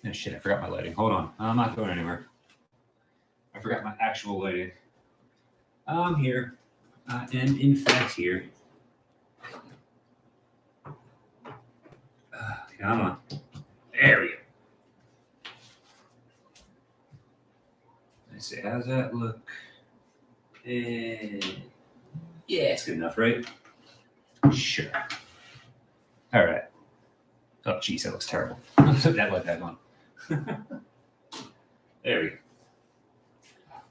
Oh, shit, I forgot my lighting. Hold on. I'm not going anywhere. I forgot my actual lighting. I'm here. I am, in fact, here. Come on. There we go. Let's see. How's that look? Yeah, it's good enough, right? Sure. All right. Oh, geez, that looks terrible. I'm putting that light back on. There we go.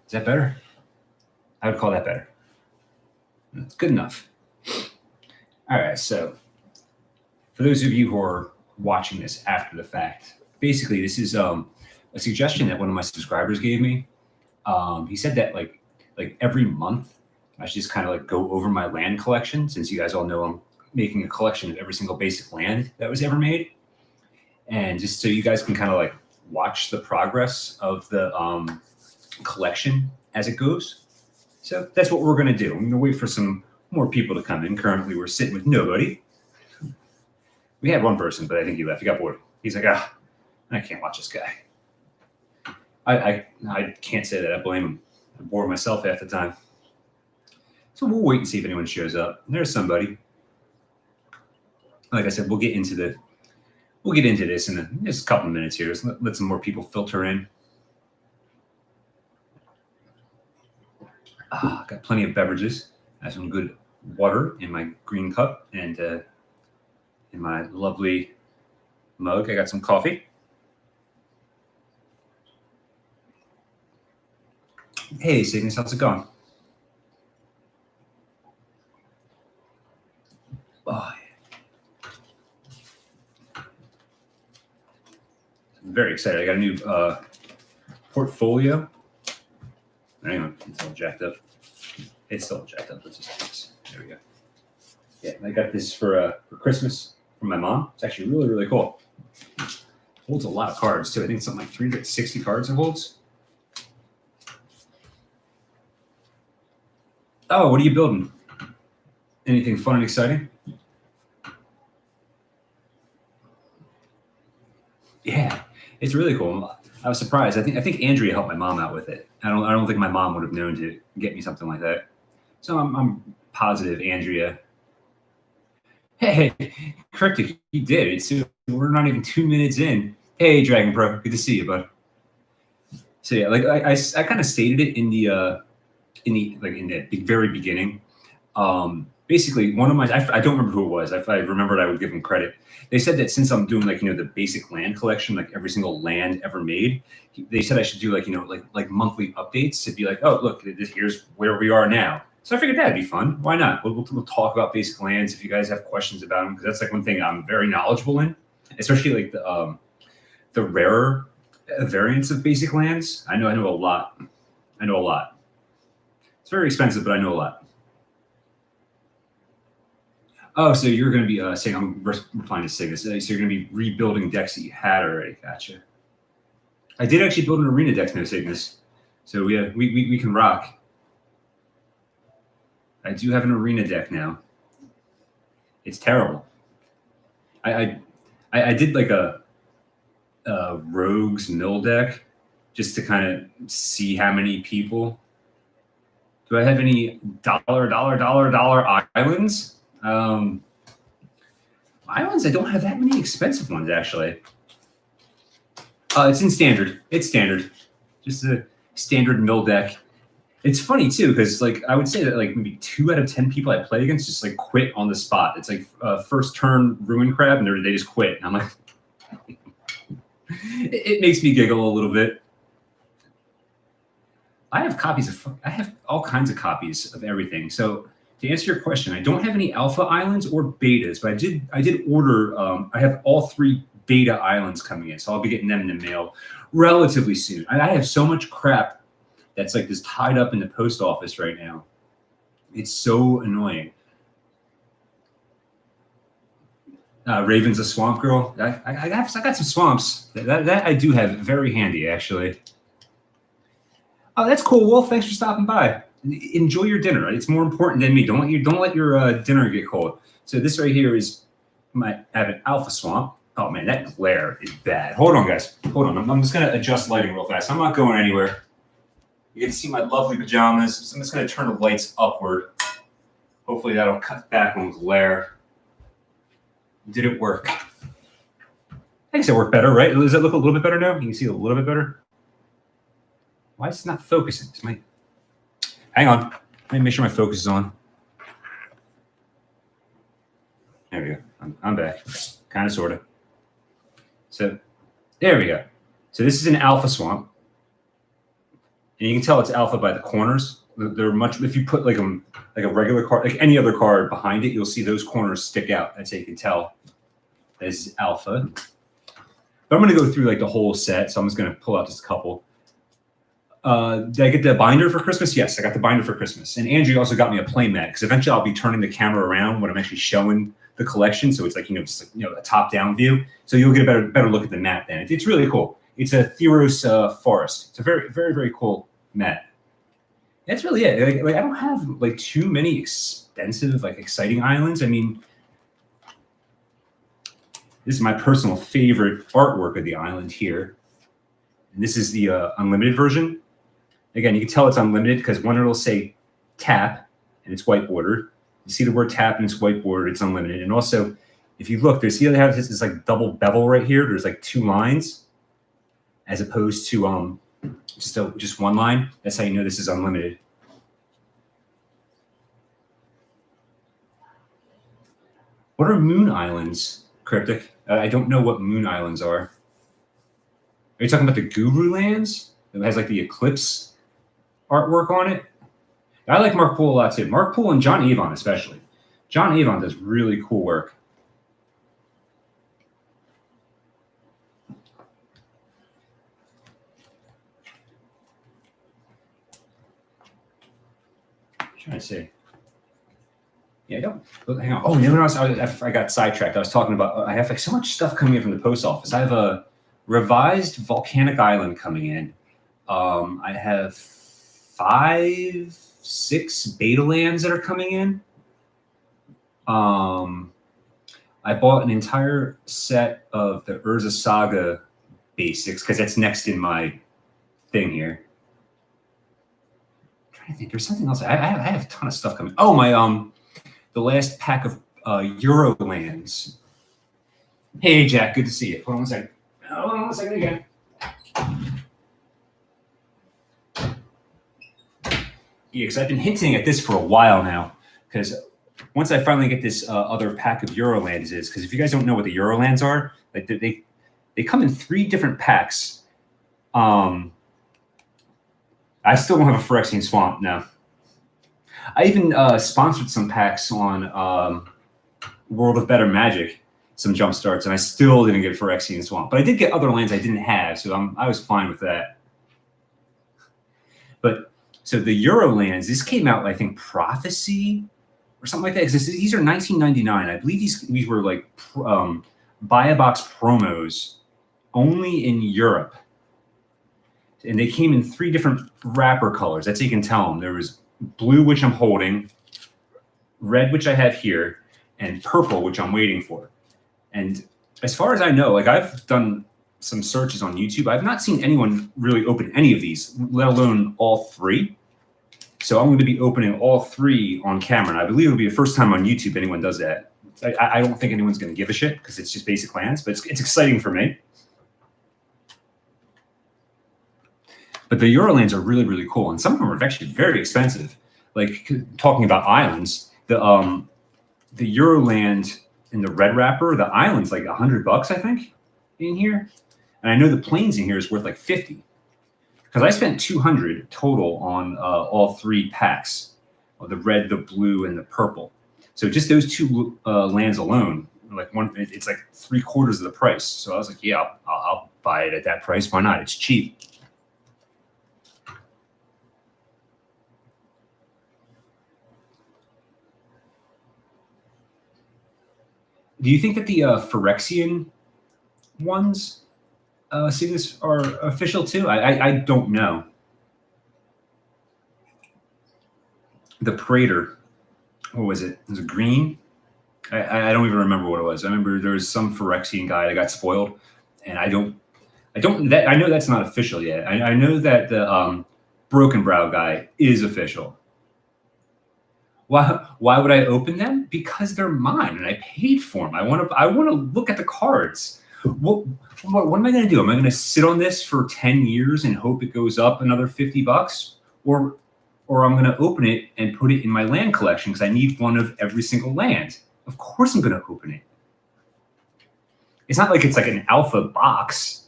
Is that better? I would call that better. That's good enough. All right, so for those of you who are watching this after the fact, basically this is a suggestion that one of my subscribers gave me. He said that like every month I should just kind of like go over my land collection, since you guys all know I'm making a collection of every single basic land that was ever made, and just so you guys can kind of like watch the progress of the collection as it goes. So that's what we're going to do. I'm going to wait for some more people to come in. Currently, we're sitting with nobody. We had one person, but I think he left. He got bored. He's like, I can't watch this guy. I can't say that. I blame him. I'm bored myself half the time. So we'll wait and see if anyone shows up. There's somebody. Like I said, we'll get into this in just a couple of minutes here. Just let some more people filter in. Got plenty of beverages. I have some good water in my green cup, and in my lovely mug, I got some coffee. Hey, Cygnus, how's it going? Oh, yeah. I'm very excited. I got a new portfolio. Anyway, it's all jacked up. It's still jacked up. Let's just do this. There we go. Yeah, I got this for Christmas from my mom. It's actually really, really cool. It holds a lot of cards, too. I think it's something like 360 cards it holds. Oh, what are you building? Anything fun and exciting? Yeah, it's really cool. I was surprised. I think Andrea helped my mom out with it. I don't think my mom would have known to get me something like that. So I'm positive Andrea. Hey, Cryptic, you did it. We're not even 2 minutes in. Hey, Dragon Pro, good to see you, bud. So yeah, like I kind of stated it in the very beginning. Basically, one of my I don't remember who it was. If I remembered, I would give them credit. They said that since I'm doing the basic land collection, like every single land ever made, they said I should do like monthly updates to be like, oh look, here's where we are now. So I figured that'd be fun. Why not? We'll talk about basic lands if you guys have questions about them, because that's like one thing I'm very knowledgeable in, especially like the rarer variants of basic lands. I know a lot. I know a lot. It's very expensive, but I know a lot. Oh, so you're going to be saying, I'm replying to Cygnus. So you're going to be rebuilding decks that you had already. Gotcha. I did actually build an arena deck now, Cygnus. So we can rock. I do have an arena deck now. It's terrible. I did like a rogues mill deck just to kind of see how many people. Do I have any dollar islands? Islands, I don't have that many expensive ones, actually. It's in standard. It's standard. Just a standard mill deck. It's funny, too, because like I would say that like maybe 2 out of 10 people I play against just like quit on the spot. It's like first turn Ruin Crab, and they just quit. And I'm like, it makes me giggle a little bit. I have all kinds of copies of everything. So to answer your question, I don't have any alpha islands or betas, but I did order. I have all 3 beta islands coming in, so I'll be getting them in the mail relatively soon. I have so much crap that's like just tied up in the post office right now. It's so annoying. Raven's a swamp girl. I got some swamps that I do have very handy, actually. Oh, that's cool, Wolf. Thanks for stopping by. Enjoy your dinner. It's more important than me. Don't let your dinner get cold. So this right here is I have an alpha swamp. Oh man, that glare is bad. Hold on, guys. Hold on. I'm just gonna adjust lighting real fast. I'm not going anywhere. You can see my lovely pajamas. So I'm just gonna turn the lights upward. Hopefully that'll cut back on glare. Did it work? I guess it worked better, right? Does it look a little bit better now? You can see a little bit better. Why is it not focusing? Hang on. Let me make sure my focus is on. There we go. I'm back. Kind of, sort of. So there we go. So this is an alpha swamp. And you can tell it's alpha by the corners. They're much, if you put like a regular card, like any other card behind it, you'll see those corners stick out. That's how you can tell this is alpha. But I'm going to go through like the whole set. So I'm just going to pull out just a couple. Did I get the binder for Christmas? Yes, I got the binder for Christmas. And Andrew also got me a play mat because eventually I'll be turning the camera around when I'm actually showing the collection. So it's like, just like, a top-down view. So you'll get a better look at the mat then. It's really cool. It's a Theros forest. It's a very, very, very cool mat. That's really it. Like I don't have like too many expensive, like exciting islands. I mean, this is my personal favorite artwork of the island here. And this is the unlimited version. Again, you can tell it's unlimited because one it'll say tap and it's white bordered. You see the word tap and it's white bordered, it's unlimited. And also, if you look, there's here they have this like double bevel right here. There's like 2 lines as opposed to just one line. That's how you know this is unlimited. What are moon islands, Cryptic? I don't know what moon islands are. Are you talking about the Guru Lands? It has like the eclipse artwork on it. I like Mark Poole a lot too. Mark Poole and John Avon especially. John Avon does really cool work. I'm trying to see. Yeah, I don't. Hang on. Oh, you know what else? I got sidetracked. I was talking about. I have like so much stuff coming in from the post office. I have a revised volcanic island coming in. I have 5, 6 beta lands that are coming in. I bought an entire set of the Urza Saga basics because that's next in my thing here. I'm trying to think. There's something else. I have a ton of stuff coming. Oh, my the last pack of Eurolands. Hey, Jack. Good to see you. Hold on 1 second. Hold on 1 second again. Yeah, because I've been hinting at this for a while now. Because once I finally get this other pack of Eurolands because if you guys don't know what the Eurolands are, like they come in 3 different packs. I still don't have a Phyrexian Swamp now. I even sponsored some packs on World of Better Magic, some jump starts, and I still didn't get Phyrexian Swamp. But I did get other lands I didn't have, so I was fine with that. But so the Eurolands, this came out, I think, Prophecy or something like that. Because these are $19.99. I believe these were like buy a box promos only in Europe. And they came in 3 different wrapper colors. That's how you can tell them. There was blue, which I'm holding, red, which I have here, and purple, which I'm waiting for. And as far as I know, like I've done some searches on YouTube, I've not seen anyone really open any of these, let alone all 3. So I'm going to be opening all 3 on camera. And I believe it'll be the first time on YouTube anyone does that. I don't think anyone's going to give a shit because it's just basic lands, but it's exciting for me. But the Eurolands are really, really cool. And some of them are actually very expensive. Like talking about islands, the Euroland in the red wrapper, the island's like $100, I think, in here. And I know the planes in here is worth like 50. Because I spent $200 total on all 3 packs, the red, the blue, and the purple. So just those 2 lands alone, it's like 3/4 of the price. So I was like, yeah, I'll buy it at that price. Why not? It's cheap. Do you think that the Phyrexian ones things are official too? I don't know. The Praetor, what was it? Was it green? I don't even remember what it was. I remember there was some Phyrexian guy that got spoiled, and I know that's not official yet. I know that the Broken Brow guy is official. Why would I open them? Because they're mine and I paid for them. I want to look at the cards. What am I going to do? Am I going to sit on this for 10 years and hope it goes up another $50, or I'm going to open it and put it in my land collection because I need one of every single land? Of course I'm going to open it. It's not like it's like an alpha box.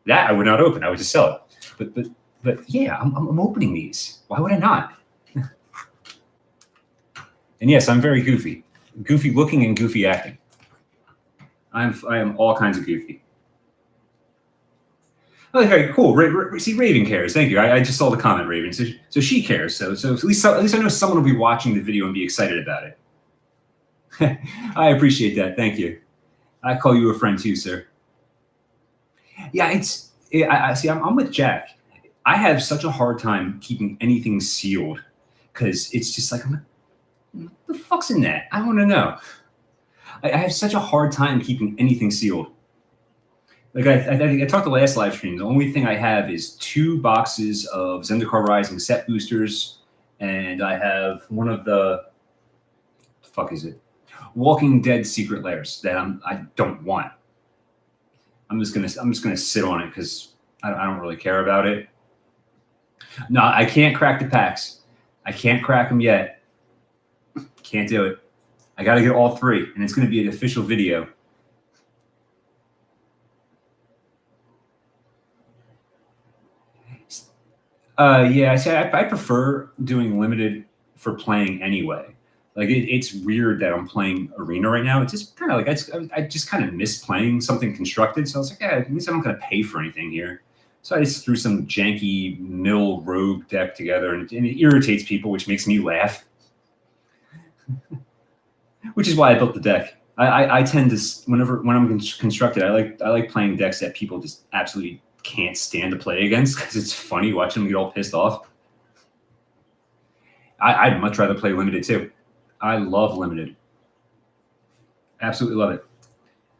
That I would not open. I would just sell it. But yeah, I'm opening these. Why would I not? And yes, I'm very goofy. Goofy looking and goofy acting. I am all kinds of goofy. Okay, cool. See, Raven cares. Thank you. I just saw the comment, Raven. So she cares. So at least I know someone will be watching the video and be excited about it. I appreciate that. Thank you. I call you a friend too, sir. Yeah, I see. I'm with Jack. I have such a hard time keeping anything sealed because it's just like, what the fuck's in that? I want to know. I have such a hard time keeping anything sealed. Like I talked the last live stream. The only thing I have is 2 boxes of Zendikar Rising set boosters, and I have one of the fuck is it? Walking Dead Secret Lairs that I don't want. I'm just gonna sit on it because I don't really care about it. No, I can't crack the packs. I can't crack them yet. Can't do it. I got to get all 3, and it's going to be an official video. Yeah, see, I prefer doing limited for playing anyway. Like it's weird that I'm playing Arena right now. It's just kind of like I just kind of miss playing something constructed. So I was like, yeah, at least I'm not going to pay for anything here. So I just threw some janky mill rogue deck together, and it irritates people, which makes me laugh. Which is why I built the deck. I tend to when I'm constructed, I like playing decks that people just absolutely can't stand to play against because it's funny watching them get all pissed off. I'd much rather play limited too. I love limited. Absolutely love it.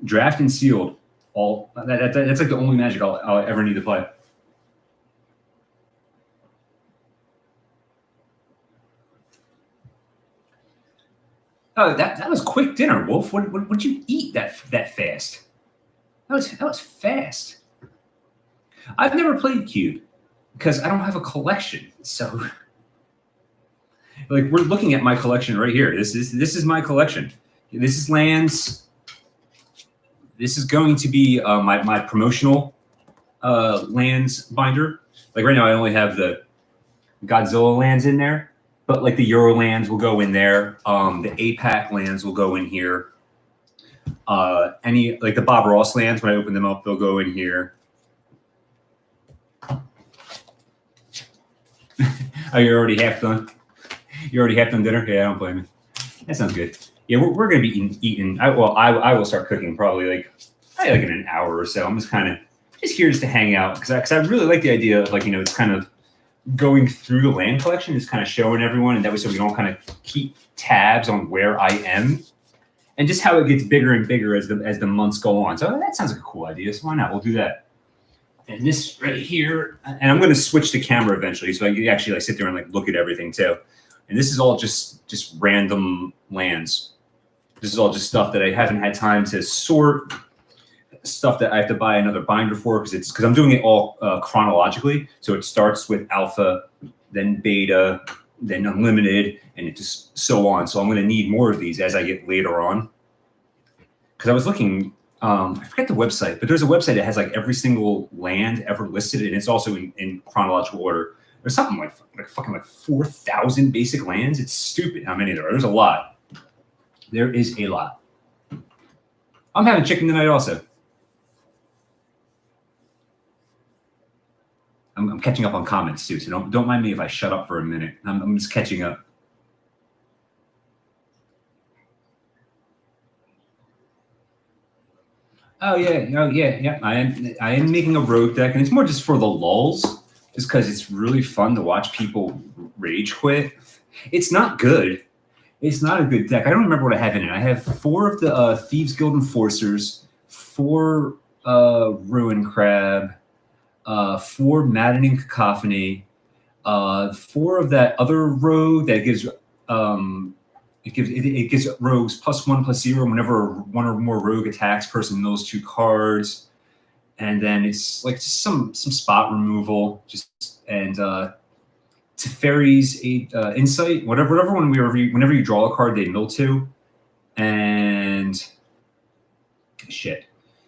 Draft and sealed. That's like the only Magic I'll ever need to play. Oh, that was quick dinner, Wolf. What did you eat that fast? That was fast. I've never played Cube because I don't have a collection. So, like, we're looking at my collection right here. This is my collection. This is lands. This is going to be my promotional lands binder. Like right now, I only have the Godzilla lands in there. But like the Eurolands will go in there. The APAC lands will go in here. Any like the Bob Ross lands, when I open them up, they'll go in here. Oh, you're already half done? You're already half done dinner? Yeah, I don't blame you. That sounds good. Yeah, we're gonna be eating. I will start cooking probably like in an hour or so. I'm just kind of here just to hang out because I really like the idea of like it's kind of going through the land collection, is kind of showing everyone, and that way so we don't kind of keep tabs on where I am and just how it gets bigger and bigger as the months go on. So that sounds like a cool idea. So why not? We'll do that. And this right here, and I'm going to switch the camera eventually, so I can actually like sit there and like look at everything too. And this is all just random lands. This is all just stuff that I haven't had time to sort. Stuff that I have to buy another binder for because I'm doing it all chronologically. So it starts with alpha, then beta, then unlimited, and it just so on. So I'm going to need more of these as I get later on. Because I was looking, I forget the website, but there's a website that has like every single land ever listed, and it's also in chronological order. There's something like fucking 4,000 basic lands. It's stupid how many there are. There's a lot. There is a lot. I'm having chicken tonight also. I'm catching up on comments too, so don't mind me if I shut up for a minute. I'm just catching up. Oh yeah. I am making a rogue deck, and it's more just for the lulls, just because it's really fun to watch people rage quit. It's not good. It's not a good deck. I don't remember what I have in it. I have 4 of the Thieves Guild Enforcers, 4 Ruin Crab, 4 Maddening Cacophony, 4 of that other rogue that gives it gives rogues +1/+0 whenever 1 or more rogue attacks. Person mills 2 cards, and then it's like just some spot removal, and Teferi's Insight, whatever. Whenever you draw a card, they mill 2, and shit,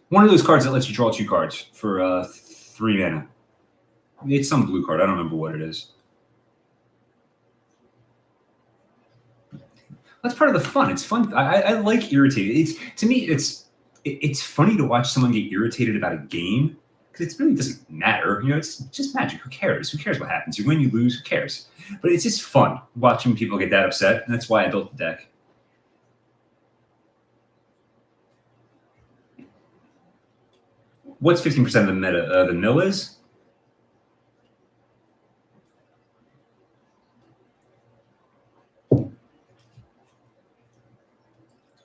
one of those cards that lets you draw 2 cards for 3 mana. It's some blue card. I don't remember what it is. That's part of the fun. It's fun. I like irritated. To me, it's funny to watch someone get irritated about a game because it really doesn't matter. You know, it's just Magic. Who cares? Who cares what happens? You win, you lose. Who cares? But it's just fun watching people get that upset, and that's why I built the deck. What's 15% of the meta? The mill is?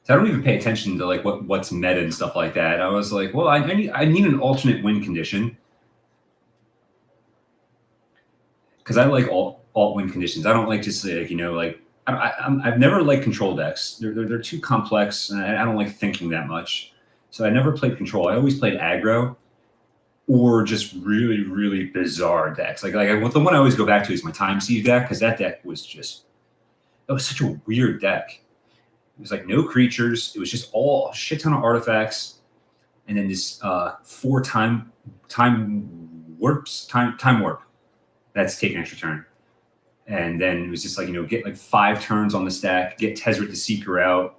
So I don't even pay attention to like what's meta and stuff like that. I was like, well, I need an alternate win condition because I like alt win conditions. I don't like just like, you know, like I've never liked control decks. They're too complex, and I don't like thinking that much. So I never played control. I always played aggro or just really, really bizarre decks. Like the one I always go back to is my Time Siege deck because that deck was such a weird deck. It was like no creatures. It was just all a shit ton of artifacts, and then this 4 time warp. That's take an extra turn, and then it was just like, you know, get like 5 turns on the stack, get Tezzeret the Seeker out,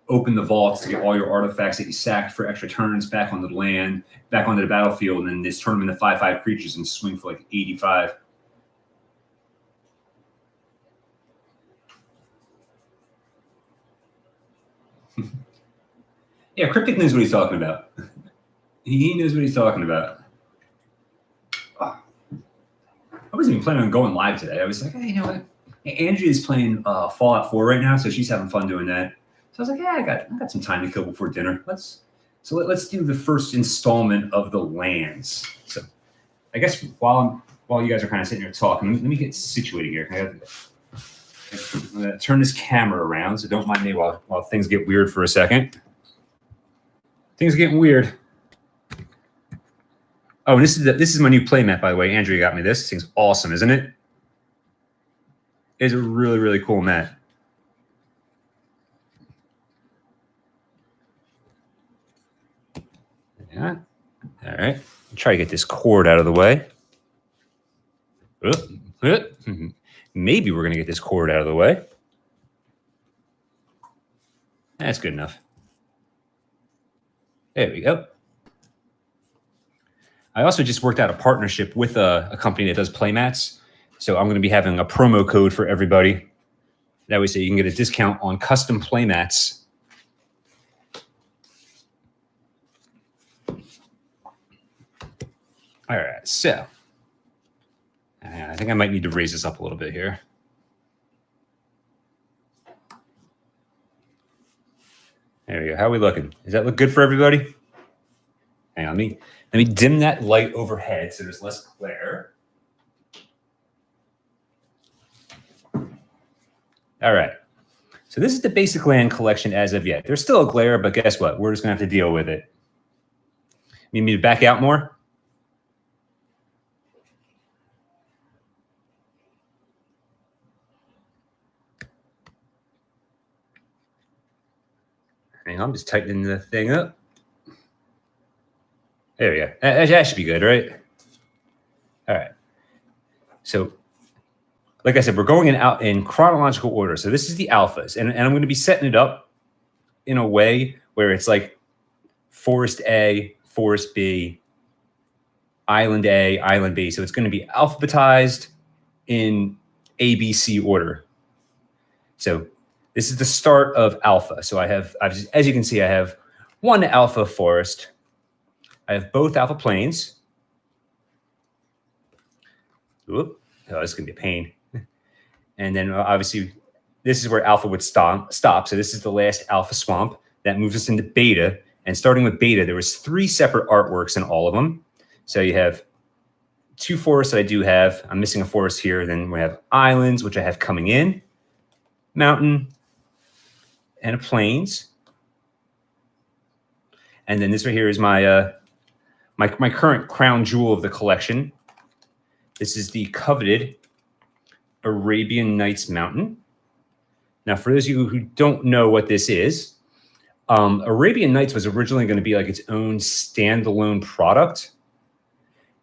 open the vaults to get all your artifacts that you sacked for extra turns back onto the land, back onto the battlefield, and then just turn them into 5/5 creatures and swing for like 85. Yeah, Cryptic knows what he's talking about. He knows what he's talking about. Oh. I wasn't even planning on going live today. I was like, hey, you know what? Andrea's playing Fallout 4 right now, so she's having fun doing that. So I was like, yeah, I got some time to kill before dinner. Let's do the first installment of the lands. So I guess while you guys are kind of sitting here talking, let me get situated here. I'm gonna turn this camera around, so don't mind me while things get weird for a second. Things are getting weird. Oh, and this is my new playmat, by the way. Andrea got me this. This thing's awesome, isn't it? It's a really, really cool mat. Yeah. All right. Try to get this cord out of the way. Maybe we're going to get this cord out of the way. That's good enough. There we go. I also just worked out a partnership with a company that does playmats. So I'm going to be having a promo code for everybody. That way, so you can get a discount on custom playmats. All right, so I think I might need to raise this up a little bit here. There we go. How are we looking? Does that look good for everybody? Hang on, let me dim that light overhead so there's less glare. All right. So this is the basic land collection as of yet. There's still a glare, but guess what? We're just going to have to deal with it. Need me to back out more? Hang on, I'm just tightening the thing up. There we go. That should be good, right? All right. So, like I said, we're going out in chronological order. So this is the alphas, and I'm going to be setting it up in a way where it's like Forest A, Forest B, Island A, Island B. So it's going to be alphabetized in ABC order. So this is the start of alpha. So as you can see, I have 1 alpha forest. I have both alpha plains. Oop. Oh, this is going to be a pain. And then obviously this is where alpha would stop. So this is the last alpha swamp that moves us into beta. And starting with beta, there was 3 separate artworks in all of them. So you have 2 forests that I do have. I'm missing a forest here. Then we have islands, which I have coming in, mountain, and a plains. And then this right here is my my current crown jewel of the collection. This is the coveted Arabian Nights Mountain. Now, for those of you who don't know what this is, Arabian Nights was originally going to be like its own standalone product.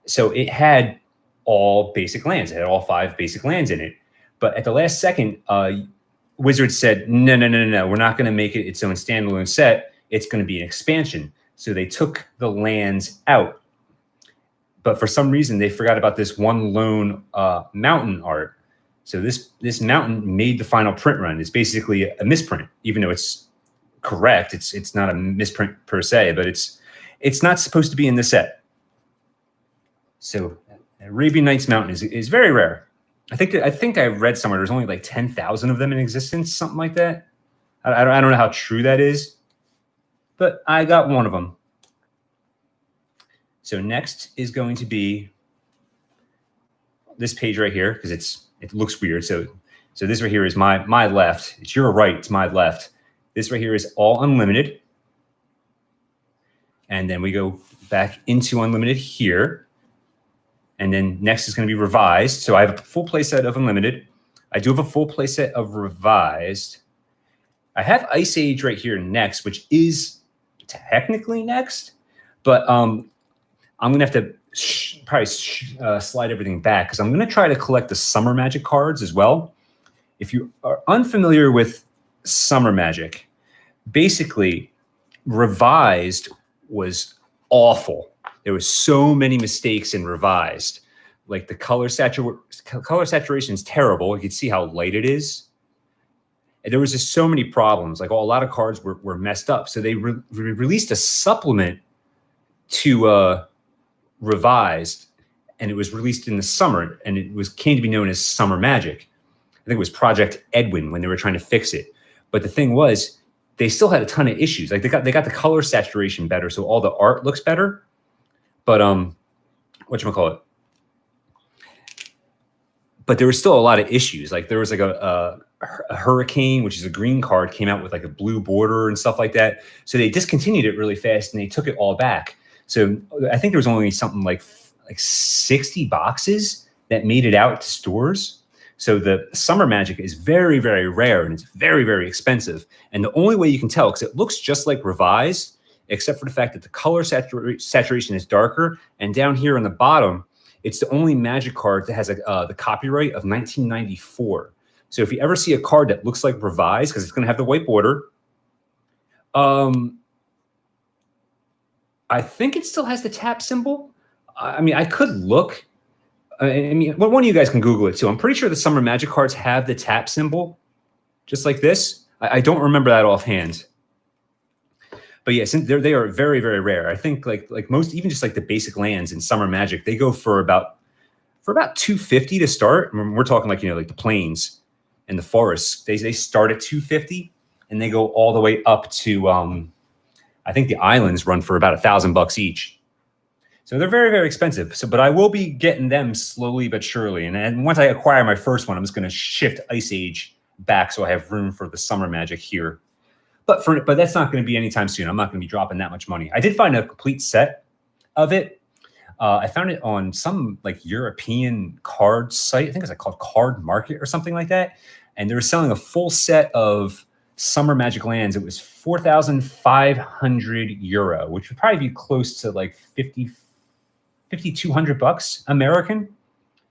So it had all basic lands. It had all 5 basic lands in it. But at the last second, Wizards said, no, we're not going to make it its own standalone set. It's going to be an expansion. So they took the lands out. But for some reason, they forgot about this one lone mountain art. So this mountain made the final print run. It's basically a misprint, even though it's correct. It's not a misprint per se, but it's not supposed to be in the set. So Arabian Nights Mountain is very rare. I think I read somewhere there's only like 10,000 of them in existence, something like that. I don't know how true that is, but I got one of them. So next is going to be this page right here, because it looks weird. So this right here is my left. It's your right. It's my left. This right here is all unlimited. And then we go back into unlimited here. And then next is going to be revised. So I have a full playset of unlimited. I do have a full playset of revised. I have Ice Age right here next, which is technically next. But I'm going to have to probably slide everything back, because I'm going to try to collect the Summer Magic cards as well. If you are unfamiliar with Summer Magic, basically revised was awful. There was so many mistakes in revised. Like the color saturation is terrible. You can see how light it is. And there was just so many problems. Like a lot of cards were messed up. So they released a supplement to revised, and it was released in the summer, and it came to be known as Summer Magic. I think it was Project Edwin when they were trying to fix it. But the thing was, they still had a ton of issues. Like they got the color saturation better, so all the art looks better. But whatchamacallit? But there was still a lot of issues. Like there was like a Hurricane, which is a green card, came out with like a blue border and stuff like that. So they discontinued it really fast, and they took it all back. So I think there was only something like 60 boxes that made it out to stores. So the Summer Magic is very, very rare, and it's very, very expensive. And the only way you can tell, because it looks just like revised, except for the fact that the color saturation is darker. And down here on the bottom, it's the only Magic card that has the copyright of 1994. So if you ever see a card that looks like revised, because it's going to have the white border, I think it still has the tap symbol. I mean, I could look. I mean, one of you guys can Google it too. I'm pretty sure the Summer Magic cards have the tap symbol, just like this. I don't remember that offhand. But yes, they are very, very rare. I think like most, even just like the basic lands in Summer Magic, they go for about $250 to start. I mean, we're talking like like the plains and the forests. They start at $250, and they go all the way up to I think the islands run for about $1,000 each. So they're very, very expensive. So, but I will be getting them slowly but surely. And once I acquire my first one, I'm just going to shift Ice Age back so I have room for the Summer Magic here. But that's not going to be anytime soon. I'm not going to be dropping that much money. I did find a complete set of it. I found it on some like European card site. I think it's called Card Market or something like that. And they were selling a full set of Summer Magic Lands. It was 4,500 euro, which would probably be close to like $5,200 American.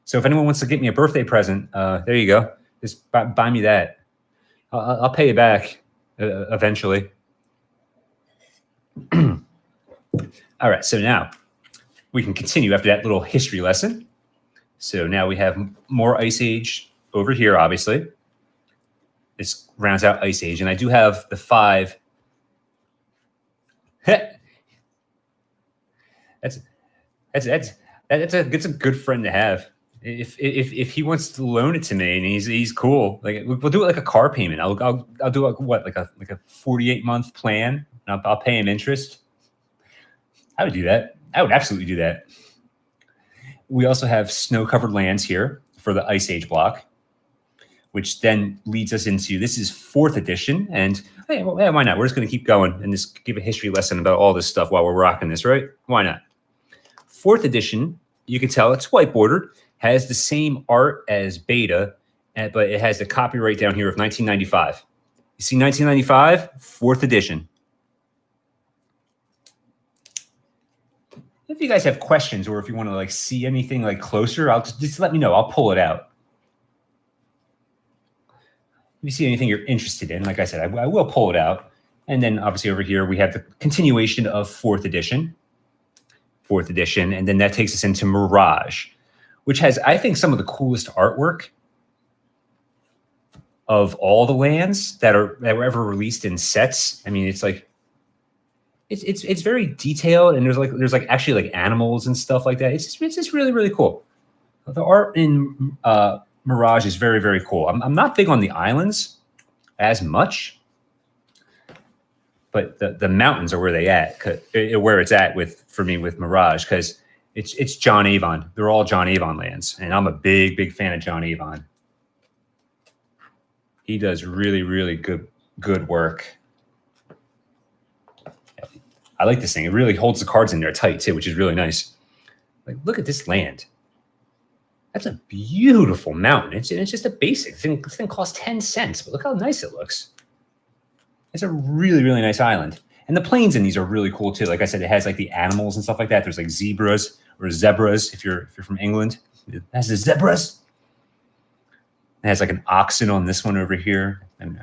So if anyone wants to get me a birthday present, there you go. Just buy me that. I'll pay you back eventually. All right, so now we can continue after that little history lesson. So now we have more Ice Age over here, obviously. This rounds out Ice Age, and I do have the 5. That's a good friend to have. If he wants to loan it to me and he's cool, like we'll do it like a car payment. I'll do like a 48-month plan. And I'll pay him interest. I would do that. I would absolutely do that. We also have snow-covered lands here for the Ice Age block, which then leads us into, this is 4th edition. And hey, well, yeah, why not? We're just going to keep going and just give a history lesson about all this stuff while we're rocking this, right? Why not? 4th edition, you can tell it's white bordered, has the same art as beta, but it has the copyright down here of 1995. You see 1995, 4th edition. If you guys have questions or if you want to like see anything like closer, I'll just let me know. I'll pull it out. If you see anything you're interested in, like I said, I will pull it out. And then obviously over here, we have the continuation of 4th edition. 4th edition. And then that takes us into Mirage, which has, I think, some of the coolest artwork of all the lands that were ever released in sets. I mean, it's like, it's very detailed, and there's actually like animals and stuff like that. It's just really, really cool. The art in Mirage is very, very cool. I'm not big on the islands as much, but the mountains are where it's at for me with Mirage, because it's John Avon. They're all John Avon lands, and I'm a big, big fan of John Avon. He does really, really good work. I like this thing. It really holds the cards in there tight too, which is really nice. Like, look at this land. That's a beautiful mountain. It's just a basic thing. This thing costs 10 cents, but look how nice it looks. It's a really, really nice island. And the plains in these are really cool too. Like I said, it has like the animals and stuff like that. There's like zebras if you're from England. It has the zebras. It has like an oxen on this one over here. And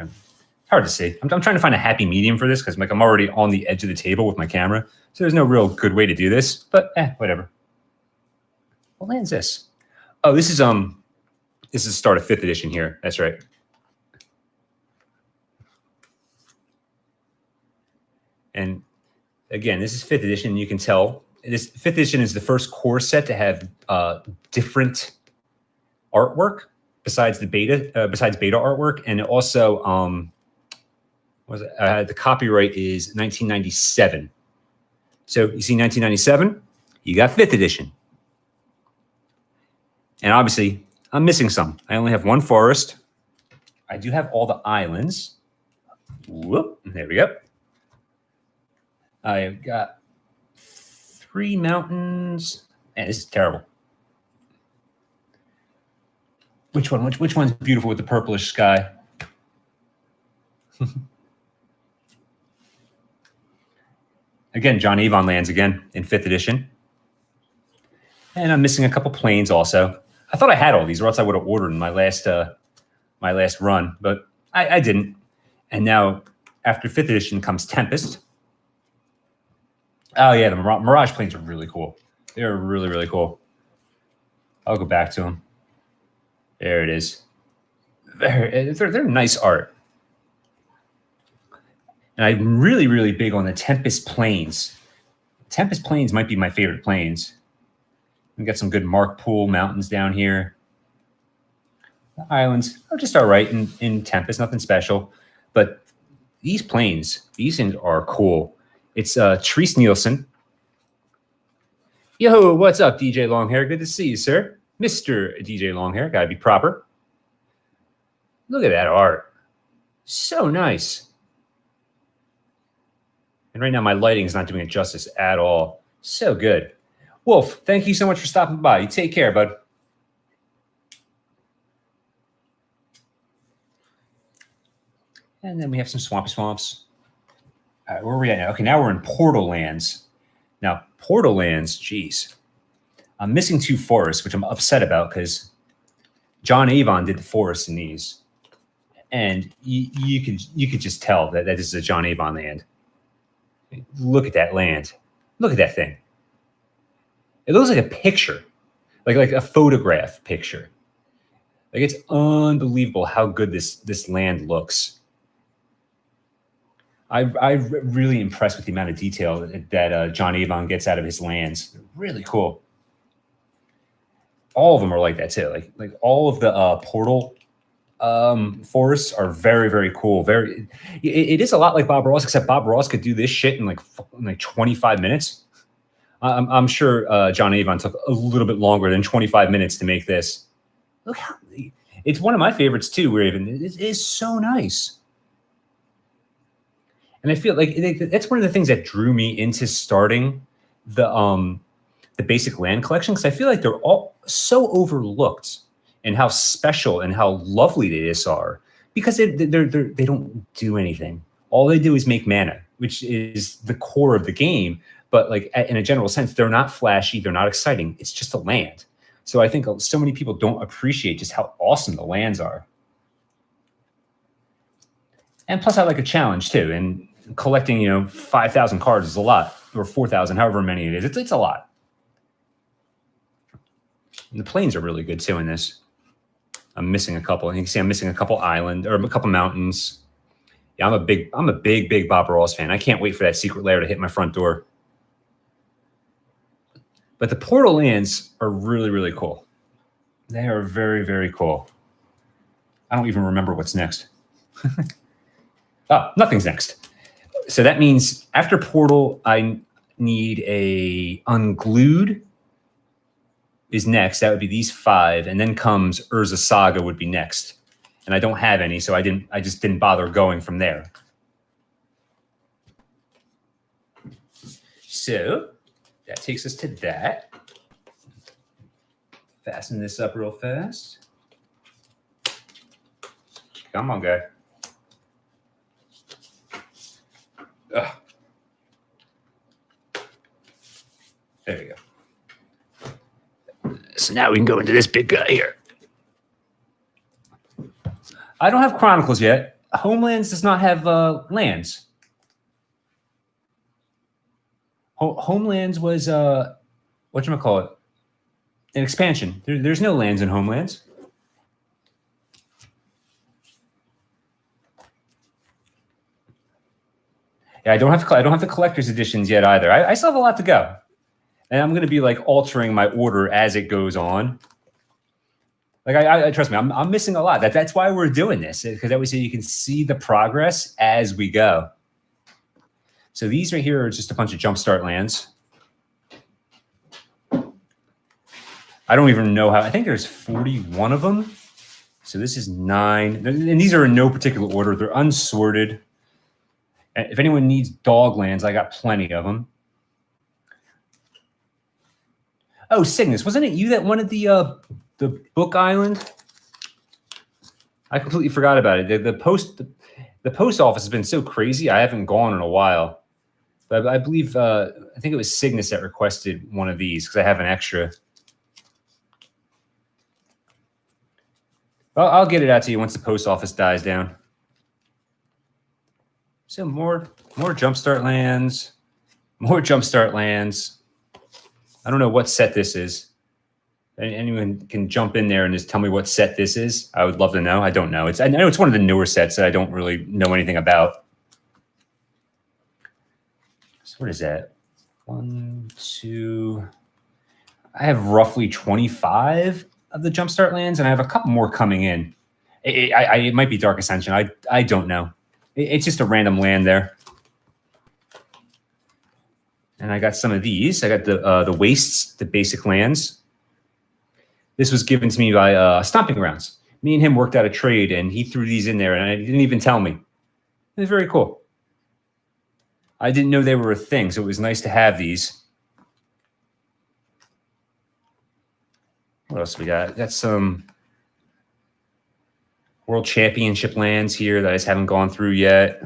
hard to see. I'm trying to find a happy medium for this because like I'm already on the edge of the table with my camera. So there's no real good way to do this, but whatever. What land's this? Oh, this is the start of 5th edition here. That's right. And again, this is 5th edition. You can tell this 5th edition is the first core set to have different artwork besides beta artwork, and also the copyright is 1997. So you see 1997, you got 5th edition. And obviously, I'm missing some. I only have 1 forest. I do have all the islands. Whoop, there we go. I've got 3 mountains. Man, this is terrible. Which one? Which one's beautiful with the purplish sky? Again, John Avon lands again in 5th edition. And I'm missing a couple planes also. I thought I had all these, or else I would have ordered in my last run, but I didn't. And now, after 5th edition comes Tempest. Oh yeah, the Mirage planes are really cool. They're really, really cool. I'll go back to them. There it is. They're nice art. And I'm really, really big on the Tempest plains. Tempest plains might be my favorite plains. We got some good Mark Pool mountains down here. The islands are just all right in Tempest, nothing special. But these plains, these things are cool. It's Treese Nielsen. Yo, what's up, DJ Longhair? Good to see you, sir. Mr. DJ Longhair, gotta be proper. Look at that art. So nice. And right now my lighting is not doing it justice at all. So good. Wolf, thank you so much for stopping by. You take care, bud. And then we have some swampy swamps. All right, where are we at now? Okay, now we're in Portal Lands. Now, Portal Lands, geez. I'm missing 2 forests, which I'm upset about because John Avon did the forests in these. And you could just tell that this is a John Avon land. Look at that land. Look at that thing. It looks like a picture, like a photograph picture. Like, it's unbelievable how good this land looks. I'm really impressed with the amount of detail that John Avon gets out of his lands. They're really cool. all of them are like that too. Like all of the portal forests are very, very cool. It is a lot like Bob Ross, except Bob Ross could do this shit in like 25 minutes. I'm sure John Avon took a little bit longer than 25 minutes to make this. Look how it's one of my favorites too, Raven. It is so nice. And I feel like that's one of the things that drew me into starting the basic land collection, because I feel like they're all so overlooked and how special and how lovely they are, because they don't do anything. All they do is make mana, which is the core of the game. But like in a general sense, they're not flashy, they're not exciting. It's just a land. So I think so many people don't appreciate just how awesome the lands are. And plus, I like a challenge too. And collecting, 5,000 cards is a lot, or 4,000, however many it is. It's a lot. And the planes are really good too in this. I'm missing a couple. You can see I'm missing a couple island or a couple mountains. Yeah, I'm a big Bob Ross fan. I can't wait for that secret lair to hit my front door. But the portal lands are really, really cool. They are very, very cool. I don't even remember what's next. Oh, nothing's next. So that means after portal, I need a unglued is next. That would be these 5, and then comes Urza Saga would be next. And I don't have any, so I just didn't bother going from there. So that takes us to that. Fasten this up real fast. Come on, guy. Ugh. There we go. So now we can go into this big guy here. I don't have Chronicles yet. Homelands does not have lands. Homelands was whatchamacallit? An expansion. There's no lands in Homelands. Yeah, I don't have the collector's editions yet either. I still have a lot to go. And I'm going to be like altering my order as it goes on. Like I trust me, I'm missing a lot. That's why we're doing this, because that way so you can see the progress as we go. So these right here are just a bunch of jumpstart lands. I don't even know how. I think there's 41 of them. So this is 9, and these are in no particular order. They're unsorted. If anyone needs dog lands, I got plenty of them. Oh, Cygnus, wasn't it you that wanted the book island? I completely forgot about it. The post office has been so crazy. I haven't gone in a while. But I believe I think it was Cygnus that requested one of these because I have an extra. I'll get it out to you once the post office dies down. So more jumpstart lands, more jumpstart lands. I don't know what set this is. Anyone can jump in there and just tell me what set this is. I would love to know. I don't know. I know it's one of the newer sets that I don't really know anything about. So what is that? 1, 2. I have roughly 25 of the jumpstart lands, and I have a couple more coming in. It might be Dark Ascension. I don't know. It's just a random land there. And I got some of these. I got the Wastes, the basic lands. This was given to me by Stomping Grounds. Me and him worked out a trade, and he threw these in there, and he didn't even tell me. It was very cool. I didn't know they were a thing, so it was nice to have these. What else we got? Got some World Championship lands here that I just haven't gone through yet.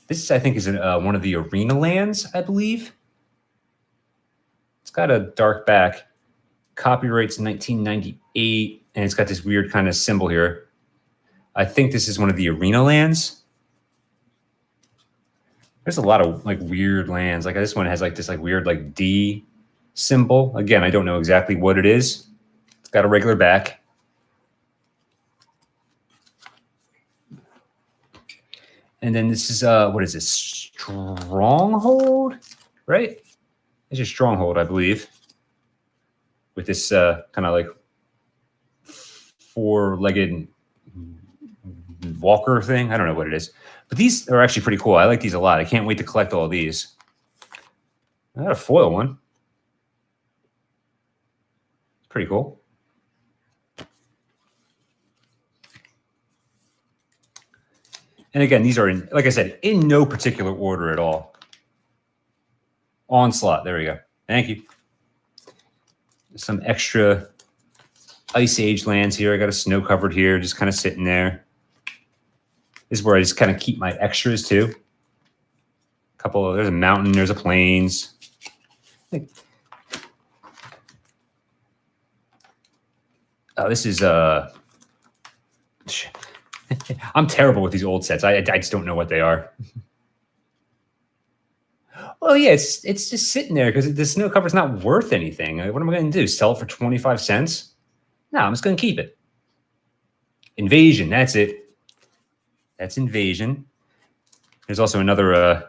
This, I think, is one of the arena lands, I believe. It's got a dark back. Copyright's 1998, and it's got this weird kind of symbol here. I think this is one of the arena lands. There's a lot of like weird lands. Like this one has like this like weird like D symbol. Again, I don't know exactly what it is. It's got a regular back. And then this is what is this? Stronghold? right? It's your Stronghold, I believe, with this kind of like four-legged walker thing. I don't know what it is, but these are actually pretty cool. I like these a lot. I can't wait to collect all of these. I got a foil one. It's pretty cool. And again, these are, in, like I said, in no particular order at all. Onslaught. There we go. Thank you. Some extra Ice Age lands here. I got a snow covered here, just kind of sitting there. This is where I just kind of keep my extras too. A couple of, there's a mountain, there's a plains. Oh, this is I'm terrible with these old sets. I just don't know what they are. Well, yeah, it's just sitting there because the snow cover's not worth anything. What am I going to do? Sell it for 25 cents? No, I'm just going to keep it. Invasion, that's it. That's Invasion. There's also another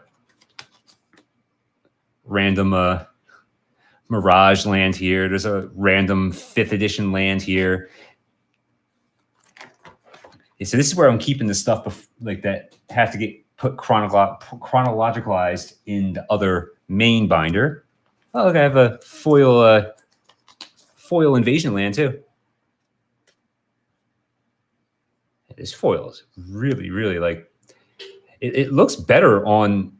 random Mirage land here. There's a random 5th edition land here. Yeah, so this is where I'm keeping the stuff like that have to get put chronologicalized in the other main binder. Oh, look, I have a foil Invasion land too. This foil is really, really like it looks better on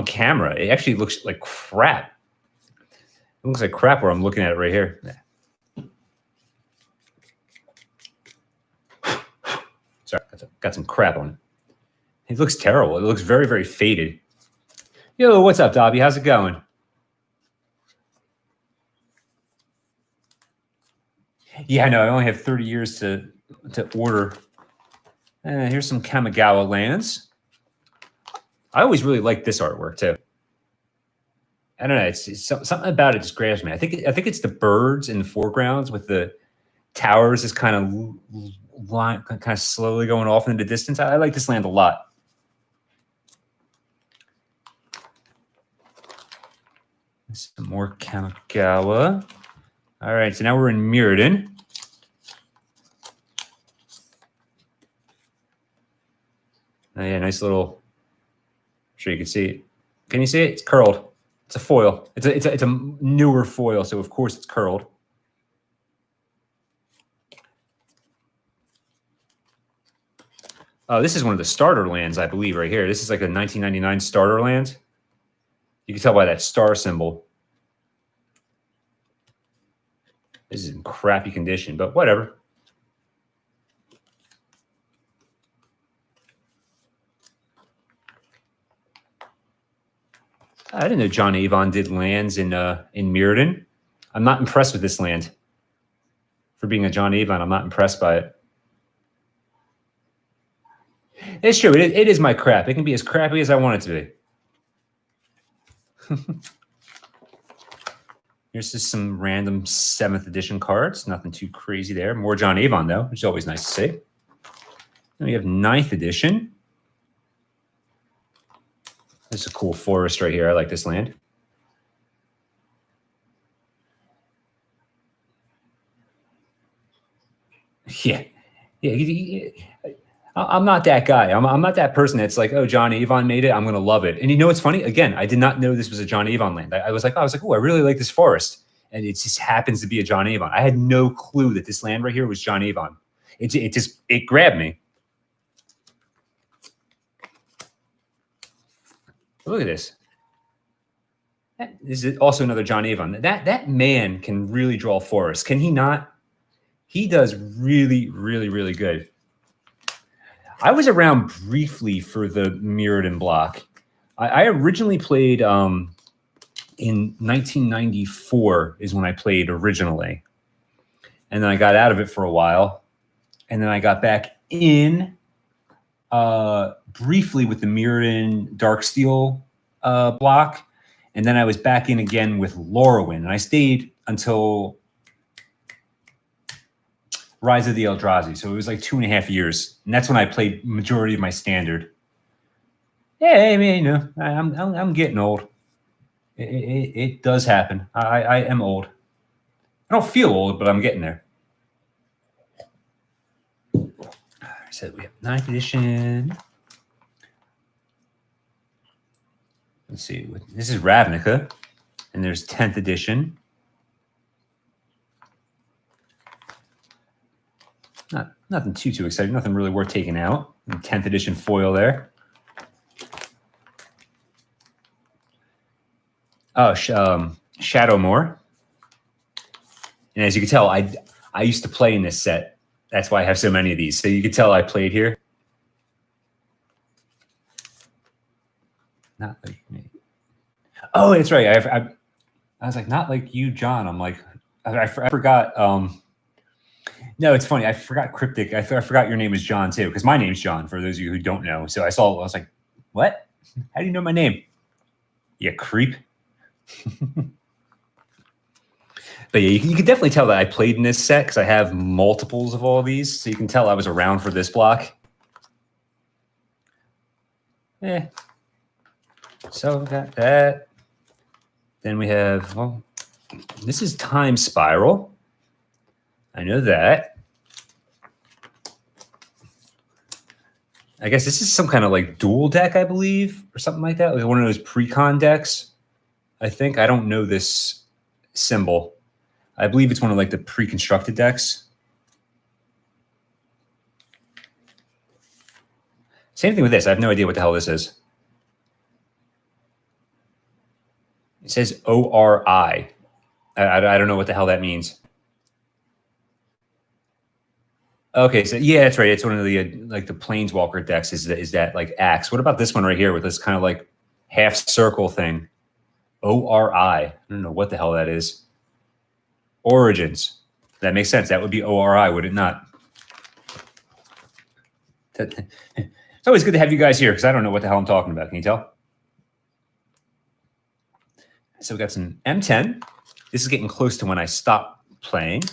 camera. It actually looks like crap. It looks like crap where I'm looking at it right here. Sorry, got some crap on it. It looks terrible. It looks very, very faded. Yo, what's up, Dobby? How's it going? Yeah, I know. I only have 30 years to order. Here's some Kamigawa Lands. I always really like this artwork too. I don't know. It's something about it just grabs me. I think it's the birds in the foregrounds with the towers is kind of slowly going off into the distance. I like this land a lot. Some more Kamigawa. All right, so now we're in Mirrodin. Oh, yeah, nice little. I'm sure you can see it. Can you see it? It's curled. It's a foil. It's a newer foil, so of course it's curled. Oh, this is one of the starter lands, I believe, right here. This is like a 1999 starter land. You can tell by that star symbol. This is in crappy condition, but whatever. I didn't know John Avon did lands in Mirrodin. I'm not impressed with this land. For being a John Avon, I'm not impressed by it. It's true. It is my crap. It can be as crappy as I want it to be. Here's just some random 7th edition cards. Nothing too crazy there. More John Avon, though, which is always nice to see. Then we have 9th edition. This is a cool forest right here. I like this land. Yeah. I'm not that guy. I'm not that person that's like, oh, John Avon made it. I'm going to love it. And you know what's funny? Again, I did not know this was a John Avon land. I was like, oh, I really like this forest. And it just happens to be a John Avon. I had no clue that this land right here was John Avon. It grabbed me. Look at this. This is also another John Avon. That man can really draw forests. Can he not? He does really, really, really good. I was around briefly for the Mirrodin block. I originally played in 1994 is when I played originally. And then I got out of it for a while. And then I got back in briefly with the Mirrodin Darksteel block. And then I was back in again with Lorwyn. And I stayed until Rise of the Eldrazi. So it was like 2.5 years. And that's when I played majority of my standard. Yeah, I mean, you know, I'm getting old. It does happen. I am old. I don't feel old, but I'm getting there. So we have 9th edition. Let's see. This is Ravnica, and there's 10th edition. Nothing too exciting. Nothing really worth taking out. And 10th edition foil there. Oh, Shadowmoor. And as you can tell, I used to play in this set. That's why I have so many of these. So you can tell I played here. Not like me. Oh, that's right. I was like, not like you, John. I'm like, I forgot. No, it's funny. I forgot Cryptic. I forgot your name is John too, because my name's John. For those of you who don't know, so I was like, what? How do you know my name? You creep. But yeah, you can definitely tell that I played in this set because I have multiples of all these. So you can tell I was around for this block. Yeah. So we got that. Then we have, well, this is Time Spiral. I know that. I guess this is some kind of like dual deck, I believe, or something like that. Like one of those pre-con decks. I think. I don't know this symbol. I believe it's one of like the pre-constructed decks. Same thing with this. I have no idea what the hell this is. It says ORI. I don't know what the hell that means. Okay, so yeah, that's right. It's one of the like the Planeswalker decks. Is that like Axe? What about this one right here with this kind of like half circle thing? ORI. I don't know what the hell that is. Origins. That makes sense. That would be ORI, would it not? It's always good to have you guys here because I don't know what the hell I'm talking about. Can you tell? So we got some M10. This is getting close to when I stop playing. So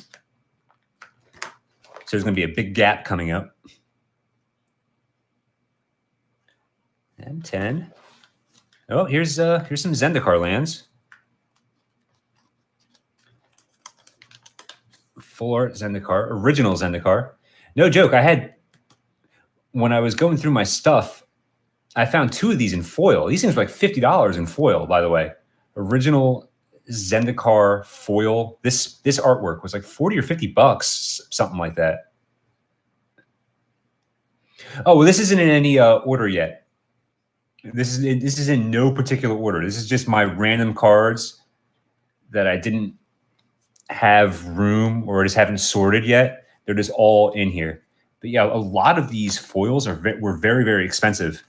there's going to be a big gap coming up. M10. Oh, here's some Zendikar lands. Full art Zendikar, original Zendikar. No joke. When I was going through my stuff, I found 2 of these in foil. These things were like $50 in foil, by the way. Original Zendikar foil. This artwork was like 40 or 50 bucks, something like that. Oh, well, this isn't in any order yet. This is in no particular order. This is just my random cards that I didn't have room or just haven't sorted yet. They're just all in here. But yeah, a lot of these foils were very, very expensive.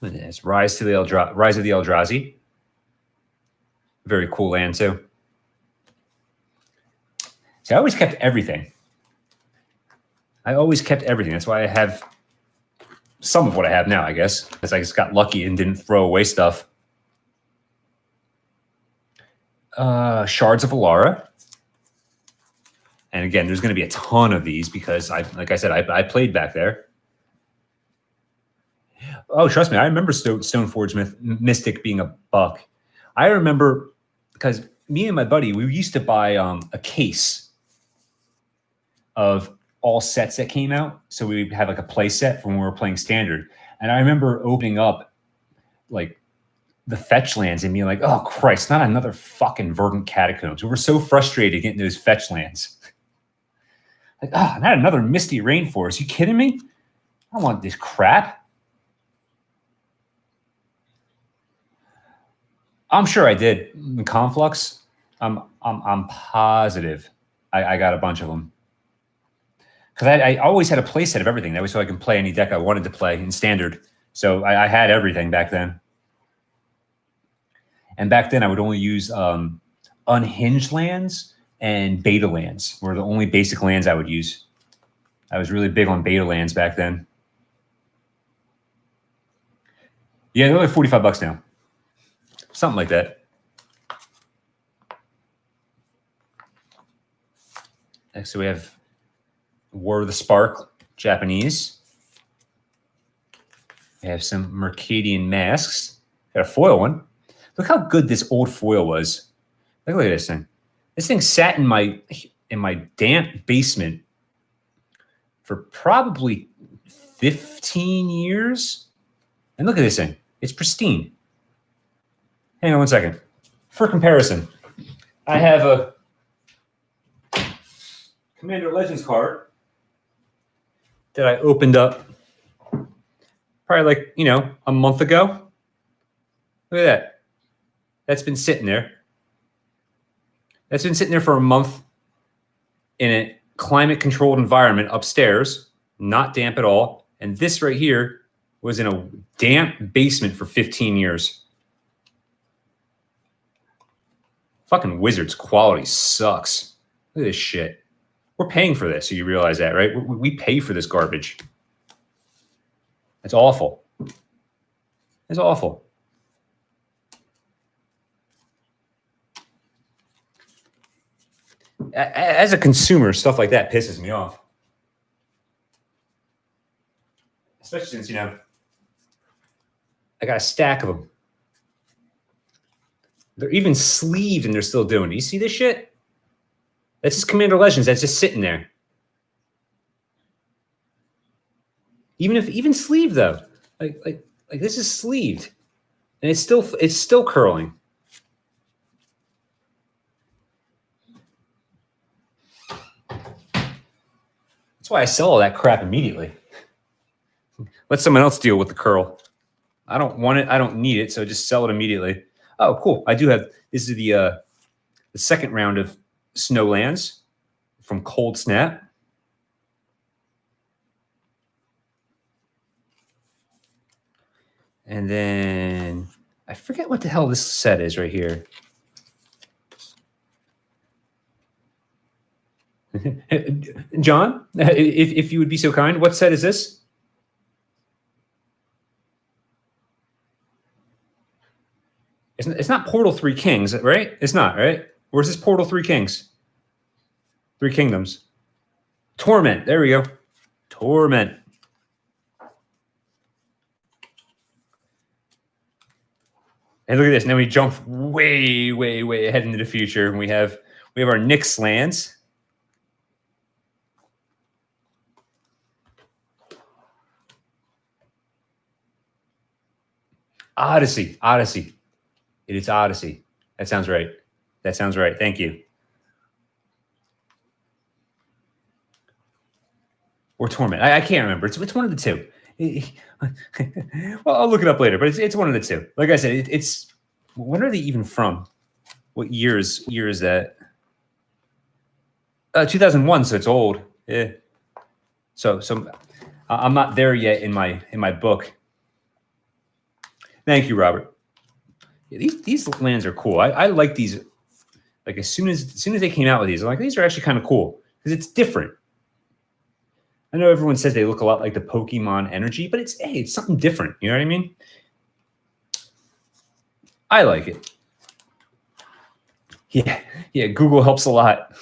It's Rise of the Eldrazi. Very cool land too. So I always kept everything. That's why I have some of what I have now, I guess. Because I just got lucky and didn't throw away stuff. Shards of Alara. And again, there's going to be a ton of these because, like I said, I played back there. Oh, trust me, I remember Stoneforge Mystic being a buck. I remember because me and my buddy, we used to buy a case of all sets that came out. So we would have like a play set from when we were playing Standard. And I remember opening up like the fetch lands and being like, oh, Christ, not another fucking Verdant Catacombs. We were so frustrated getting those fetch lands. Like, not another Misty Rainforest. You kidding me? I don't want this crap. I'm sure I did. In Conflux, I'm positive I got a bunch of them. Because I always had a play set of everything. That was so I can play any deck I wanted to play in Standard. So I had everything back then. And back then I would only use unhinged lands and beta lands were the only basic lands I would use. I was really big on beta lands back then. Yeah, they're like 45 bucks now. Something like that. Next, we have War of the Spark, Japanese. We have some Mercadian Masks. Got a foil one. Look how good this old foil was. Look at this thing. This thing sat in my damp basement for probably 15 years. And look at this thing. It's pristine. Hang on one second. For comparison, I have a Commander Legends card that I opened up probably like, a month ago. Look at that. That's been sitting there. That's been sitting there for a month in a climate-controlled environment upstairs, not damp at all. And this right here was in a damp basement for 15 years. Fucking Wizards quality sucks. Look at this shit. We're paying for this, so you realize that, right? We pay for this garbage. It's awful. It's awful. As a consumer, stuff like that pisses me off. Especially since, I got a stack of them. They're even sleeved and they're still doing it. You see this shit? That's just Commander Legends. That's just sitting there. Even sleeved though. Like this is sleeved. And it's still curling. That's why I sell all that crap immediately. Let someone else deal with the curl. I don't want it. I don't need it. So just sell it immediately. Oh, cool. I do have, this is the second round of Snow Lands from Cold Snap. And then I forget what the hell this set is right here. John, if you would be so kind, what set is this? It's not Portal 3 Kings, right? It's not, right? Or is this Portal 3 Kings? 3 Kingdoms. Torment. There we go. Torment. And look at this. Now we jump way, way, way ahead into the future, and we have our Nyx lands. Odyssey. It is Odyssey. That sounds right. Thank you. Or Torment. I can't remember. It's one of the two. Well, I'll look it up later, but it's one of the two. Like I said, it's when are they even from? What year is that? 2001, so it's old. Yeah. So I'm not there yet in my book. Thank you, Robert. Yeah, these lands are cool. I like these. Like as soon as they came out with these, I'm like, these are actually kind of cool because it's different. I know everyone says they look a lot like the Pokemon energy, but it's something different. You know what I mean? I like it. Yeah. Google helps a lot.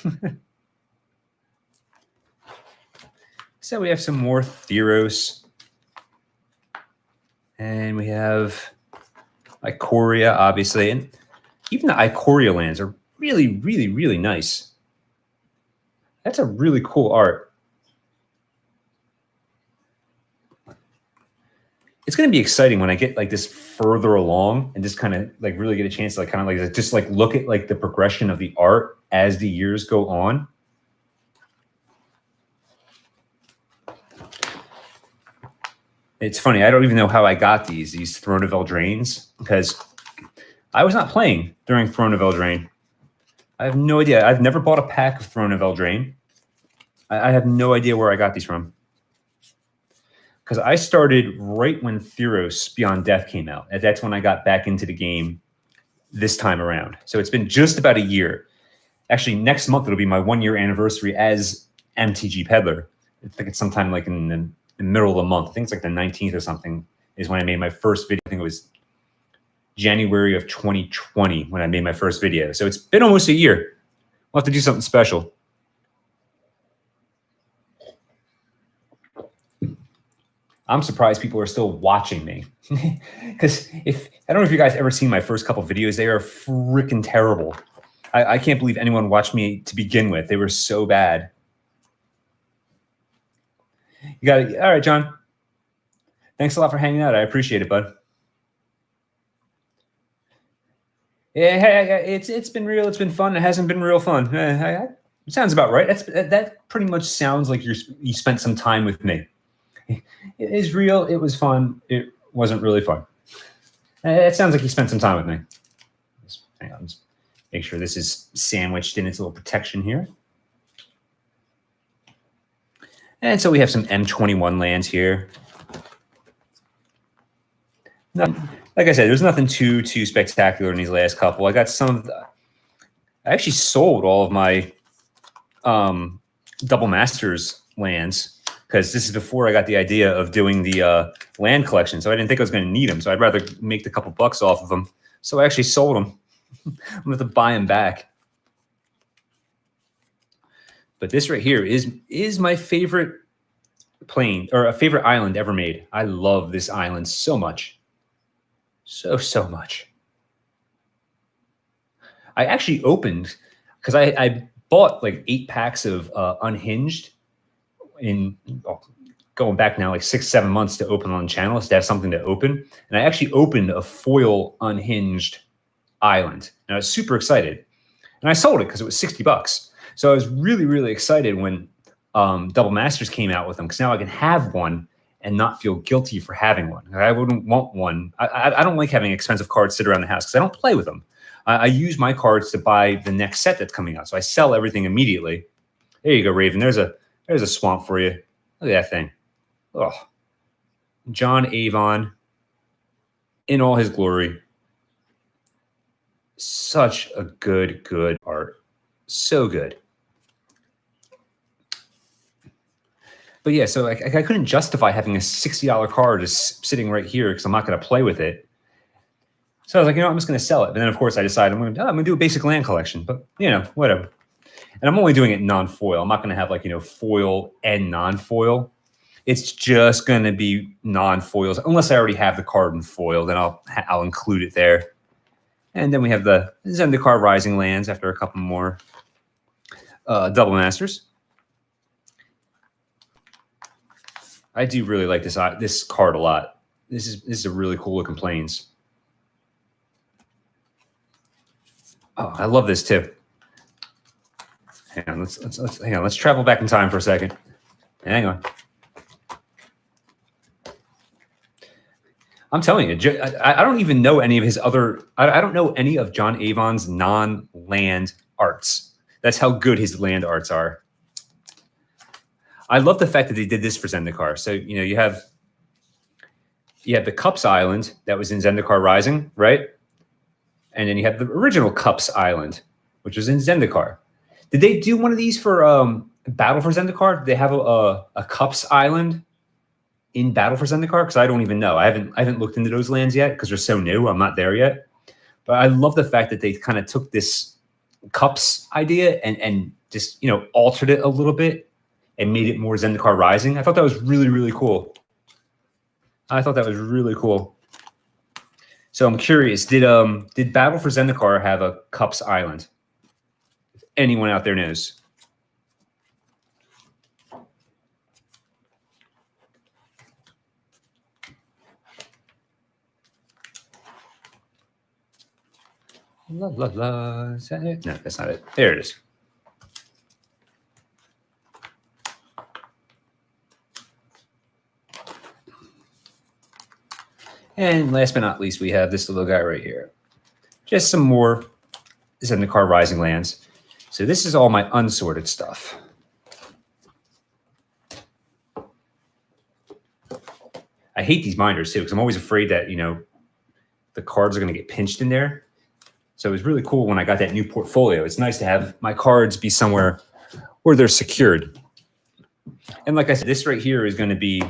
So we have some more Theros, and we have Ikoria, obviously, and even the Ikoria lands are really, really, really nice. That's a really cool art. It's going to be exciting when I get like this further along and just kind of like really get a chance to like kind of like just like look at like the progression of the art as the years go on. It's funny. I don't even know how I got these Throne of Eldraines because I was not playing during Throne of Eldraine. I have no idea. I've never bought a pack of Throne of Eldraine. I have no idea where I got these from. Because I started right when Theros Beyond Death came out. And that's when I got back into the game this time around. So it's been just about a year. Actually, next month, it'll be my 1-year anniversary as MTG Peddler. I think it's sometime like in the middle of the month. I think it's like the 19th or something is when I made my first video. I think it was January of 2020 when I made my first video. So it's been almost a year. We'll have to do something special. I'm surprised people are still watching me. Because I don't know if you guys ever seen my first couple videos. They are freaking terrible. I can't believe anyone watched me to begin with. They were so bad. You got it. All right, John. Thanks a lot for hanging out. I appreciate it, bud. Yeah, it's been real. It's been fun. It hasn't been real fun. It sounds about right. That pretty much sounds like you spent some time with me. It is real. It was fun. It wasn't really fun. It sounds like you spent some time with me. Hang on. Just make sure this is sandwiched in its little protection here. And so we have some M21 lands here. Like I said, there's nothing too spectacular in these last couple. I got some of the, I actually sold all of my Double Masters lands because this is before I got the idea of doing the land collection. So I didn't think I was going to need them. So I'd rather make the couple bucks off of them. So I actually sold them. I'm going to have to buy them back. But this right here is my favorite plane or a favorite island ever made. I love this island so much. So much. I actually opened because I bought like 8 packs of Unhinged in going back now like 6-7 months to open on channels to have something to open. And I actually opened a foil Unhinged island and I was super excited. And I sold it because it was $60. So I was really excited when Double Masters came out with them because now I can have one and not feel guilty for having one. I wouldn't want one. I don't like having expensive cards sit around the house because I don't play with them. I use my cards to buy the next set that's coming out. So I sell everything immediately. There you go, Raven. There's a swamp for you. Look at that thing. Oh, John Avon in all his glory. Such a good art. So good. But yeah, so I couldn't justify having a $60 card just sitting right here because I'm not going to play with it. So I was like, I'm just going to sell it. But then, of course, I decided I'm going to do a basic land collection. But, whatever. And I'm only doing it non-foil. I'm not going to have, foil and non-foil. It's just going to be non-foils. Unless I already have the card in foil, then I'll include it there. And then we have the Zendikar Rising Lands after a couple more Double Masters. I do really like this card a lot. This is a really cool looking planes. Oh, I love this too. Hang on, let's hang on. Let's travel back in time for a second. Hang on. I'm telling you, I don't even know any of his other. I don't know any of John Avon's non-land arts. That's how good his land arts are. I love the fact that they did this for Zendikar. So, you have the Cups Island that was in Zendikar Rising, right? And then you have the original Cups Island, which was in Zendikar. Did they do one of these for Battle for Zendikar? Did they have a Cups Island in Battle for Zendikar? Because I don't even know. I haven't looked into those lands yet because they're so new. I'm not there yet. But I love the fact that they kind of took this Cups idea and just, altered it a little bit and made it more Zendikar Rising. I thought that was really cool. I thought that was really cool. So I'm curious, did Battle for Zendikar have a Cups Island? If anyone out there knows. La la la. Is that it? No, that's not it. There it is. And last but not least, we have this little guy right here. Just some more Zendikar Rising lands. So this is all my unsorted stuff. I hate these binders too because I'm always afraid that, the cards are going to get pinched in there. So it was really cool when I got that new portfolio. It's nice to have my cards be somewhere where they're secured. And like I said, this right here is going to be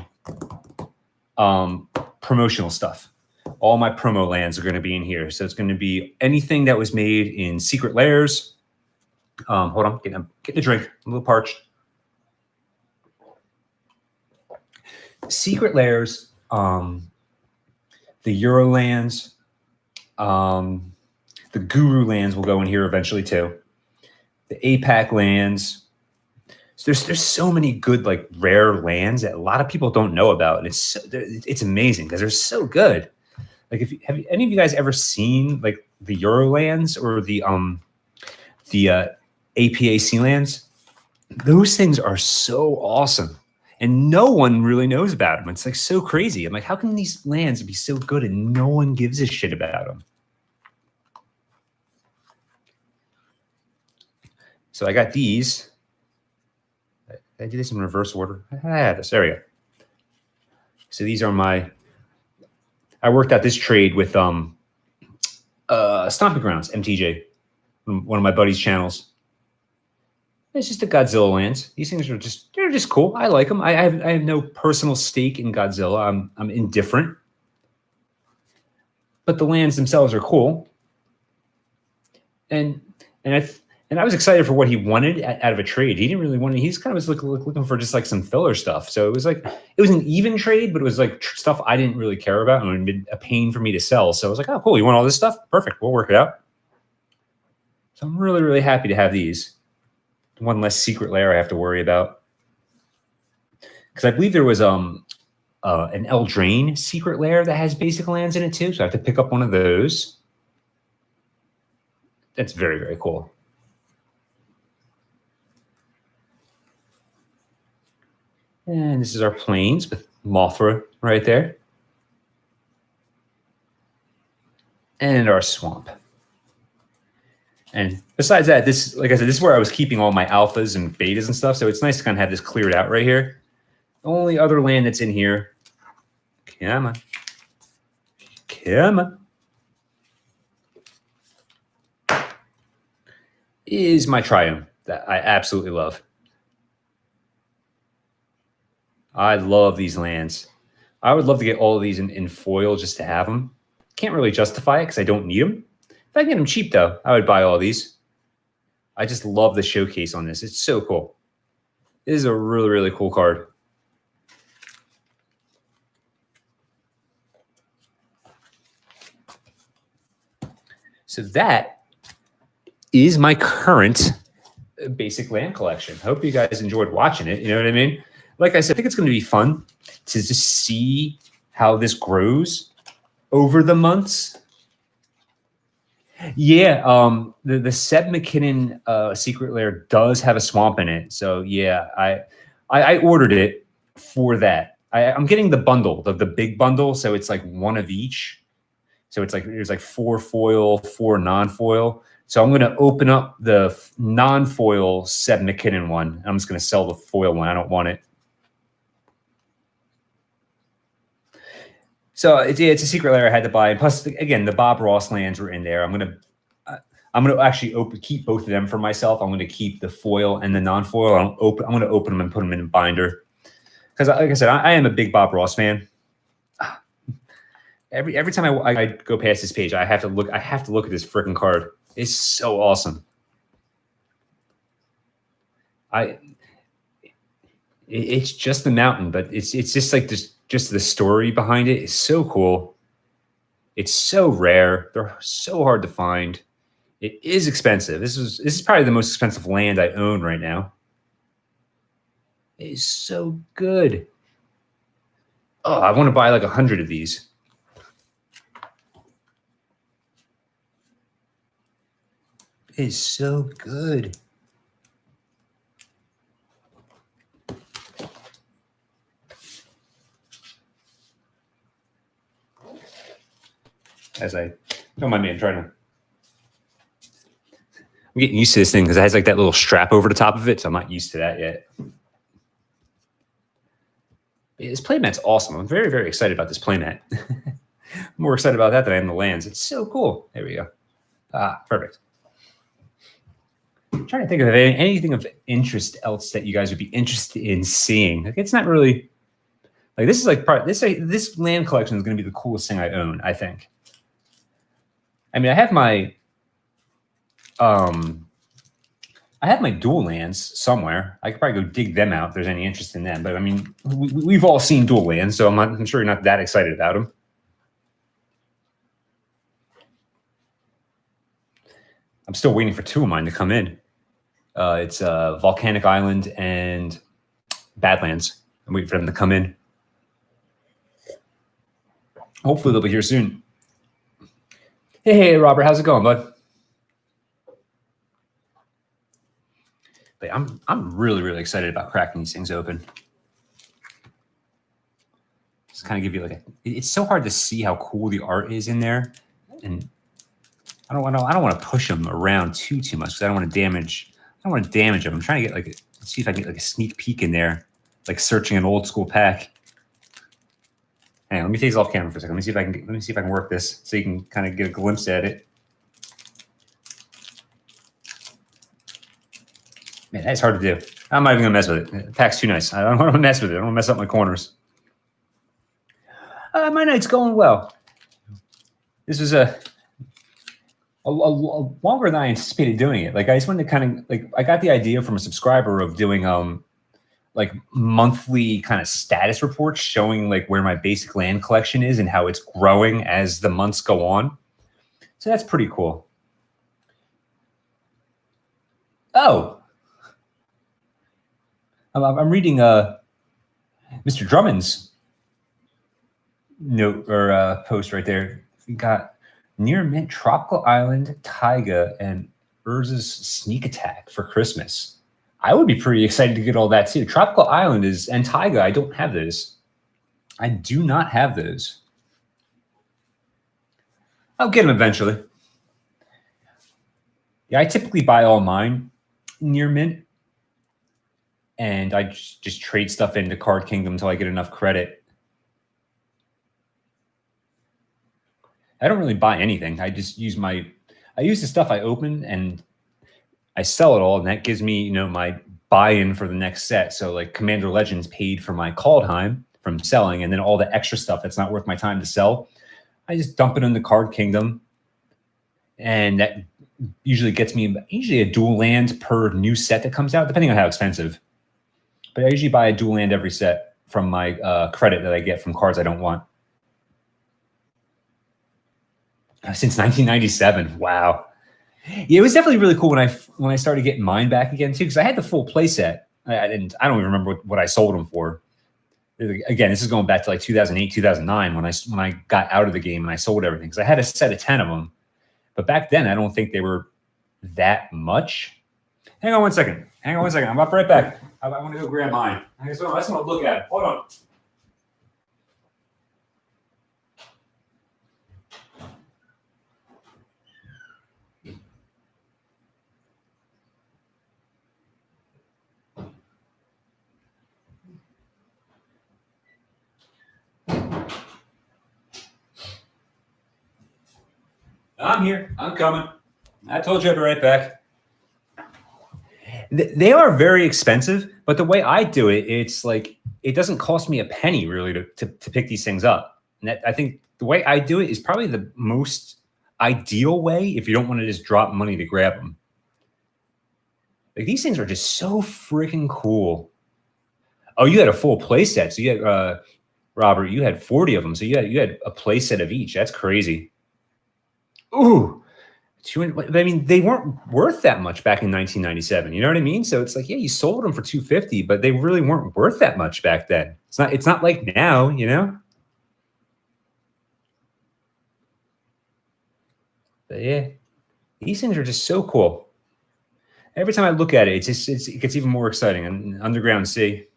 promotional stuff. All my promo lands are going to be in here. So it's going to be anything that was made in Secret Lairs. Hold on, getting a drink. I'm a little parched. Secret Lairs, the Eurolands, the Guru Lands will go in here eventually too. The APAC lands. So there's so many good like rare lands that a lot of people don't know about, and it's amazing because they're so good. Like, have any of you guys ever seen like the Eurolands or the APAC lands? Those things are so awesome, and no one really knows about them. It's like so crazy. I'm like, how can these lands be so good and no one gives a shit about them? So I got these. I did this in reverse order. I had this. There we go. So these are my. I worked out this trade with Stomping Grounds, MTG, one of my buddy's channels. It's just the Godzilla lands. These things are they're just cool. I like them. I have no personal stake in Godzilla. I'm indifferent. But the lands themselves are cool. And I was excited for what he wanted out of a trade. He didn't really want it. He's kind of was looking for just like some filler stuff. So it was an even trade, but it was like stuff I didn't really care about, and it would have been a pain for me to sell. So I was like, oh, cool. You want all this stuff? Perfect. We'll work it out. So I'm really, really happy to have these. One less secret lair I have to worry about. Because I believe there was an Eldraine secret lair that has basic lands in it too. So I have to pick up one of those. That's very, very cool. And this is our plains with Mothra right there. And our swamp. And besides that, this, like I said, this is where I was keeping all my alphas and betas and stuff. So it's nice to kind of have this cleared out right here. The only other land that's in here, come on, is my Triumph that I absolutely love. I love these lands. I would love to get all of these in foil just to have them. Can't really justify it because I don't need them. If I can get them cheap, though, I would buy all these. I just love the showcase on this. It's so cool. This is a really, really cool card. So that is my current basic land collection. Hope you guys enjoyed watching it. You know what I mean? Like I said, I think it's going to be fun to just see how this grows over the months. Yeah, the Seb McKinnon secret lair does have a swamp in it. So yeah, I ordered it for that. I'm getting the bundle, the big bundle. So it's like one of each. So it's like there's like 4 foil, 4 non-foil. So I'm going to open up the non-foil Seb McKinnon one. I'm just going to sell the foil one. I don't want it. So it's a secret lair I had to buy. And plus, again, the Bob Ross lands were in there. I'm gonna actually keep both of them for myself. I'm gonna keep the foil and the non-foil. I'm gonna open them and put them in a binder. Because, like I said, I am a big Bob Ross fan. Every time I go past this page, I have to look at this freaking card. It's so awesome. It's just the mountain, but it's just like this. Just the story behind it is so cool. It's so rare. They're so hard to find. It is expensive. This is probably the most expensive land I own right now. It is so good. Oh, I want to buy like 100 of these. It is so good. Don't mind me, I'm getting used to this thing because it has like that little strap over the top of it, so I'm not used to that yet. This playmat's awesome. I'm very, very excited about this playmat. I'm more excited about that than I am the lands. It's so cool. There we go. Perfect. I'm trying to think of anything of interest else that you guys would be interested in seeing. Like, it's not really like this is like this land collection is going to be the coolest thing I own, I think. I mean, I have my I have my dual lands somewhere. I could probably go dig them out if there's any interest in them. But I mean, we've all seen dual lands, so I'm sure you're not that excited about them. I'm still waiting for two of mine to come in. It's Volcanic Island and Badlands. I'm waiting for them to come in. Hopefully they'll be here soon. Hey, Robert, how's it going, bud? But I'm really, really excited about cracking these things open. Just kind of give you like it's so hard to see how cool the art is in there, and I don't want to push them around too much because I don't want to damage. I don't want to damage them. I'm trying to get like see if I can get like a sneak peek in there, like searching an old school pack. Hang on, let me take this off camera for a second. Let me see if I can work this so you can kind of get a glimpse at it. Man, that's hard to do. I'm not even gonna mess with it. The pack's too nice. I don't want to mess with it. I don't want to mess up my corners. My night's going well. This was a longer than I anticipated doing it. Like I just wanted to kind of like I got the idea from a subscriber of doing like monthly kind of status reports showing like where my basic land collection is and how it's growing as the months go on. So that's pretty cool. Oh. I'm reading Mr. Drummond's note or post right there. We got Near Mint, Tropical Island, Taiga, and Urza's Sneak Attack for Christmas. I would be pretty excited to get all that too. Tropical Island and Taiga, I don't have those. I do not have those. I'll get them eventually. Yeah, I typically buy all mine Near Mint. And I just trade stuff into Card Kingdom until I get enough credit. I don't really buy anything. I just use the stuff I open and I sell it all, and that gives me, my buy-in for the next set. So like Commander Legends paid for my Kaldheim from selling, and then all the extra stuff that's not worth my time to sell, I just dump it into Card Kingdom, and that usually gets me a dual land per new set that comes out, depending on how expensive. But I usually buy a dual land every set from my credit that I get from cards I don't want. Since 1997, wow. Yeah, it was definitely really cool when I started getting mine back again too, because I had the full play set. I don't even remember what I sold them for. Again, this is going back to like 2008, 2009 when I got out of the game and I sold everything, because I had a set of 10 of them. But back then, I don't think they were that much. Hang on one second. I'm up right back. I want to go grab mine. I just want to look at it. Hold on. I'm here. I'm coming. I told you I'd be right back. They are very expensive, but the way I do it, it's like it doesn't cost me a penny really to pick these things up. And I think the way I do it is probably the most ideal way if you don't want to just drop money to grab them. Like these things are just so freaking cool. Oh, you had a full play set. So you had Robert, you had 40 of them. So you had a play set of each. That's crazy. Ooh. I mean, they weren't worth that much back in 1997. You know what I mean? So it's like, yeah, you sold them for $250, but they really weren't worth that much back then. It's not like now, But yeah, these things are just so cool. Every time I look at it, it gets even more exciting. And Underground Sea,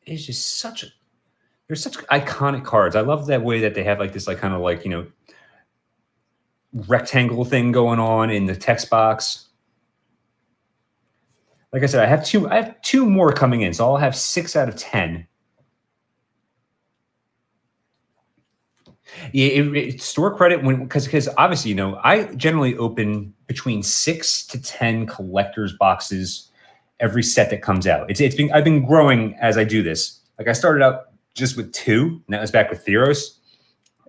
it's just they're such iconic cards. I love that way that they have like this, like kind of like rectangle thing going on in the text box. Like I said, I have two more coming in, so I'll have 6 out of 10. Yeah, store credit because obviously I generally open between 6 to 10 collectors boxes every set that comes out. I've been growing as I do this. Like I started out just with 2, and that was back with Theros,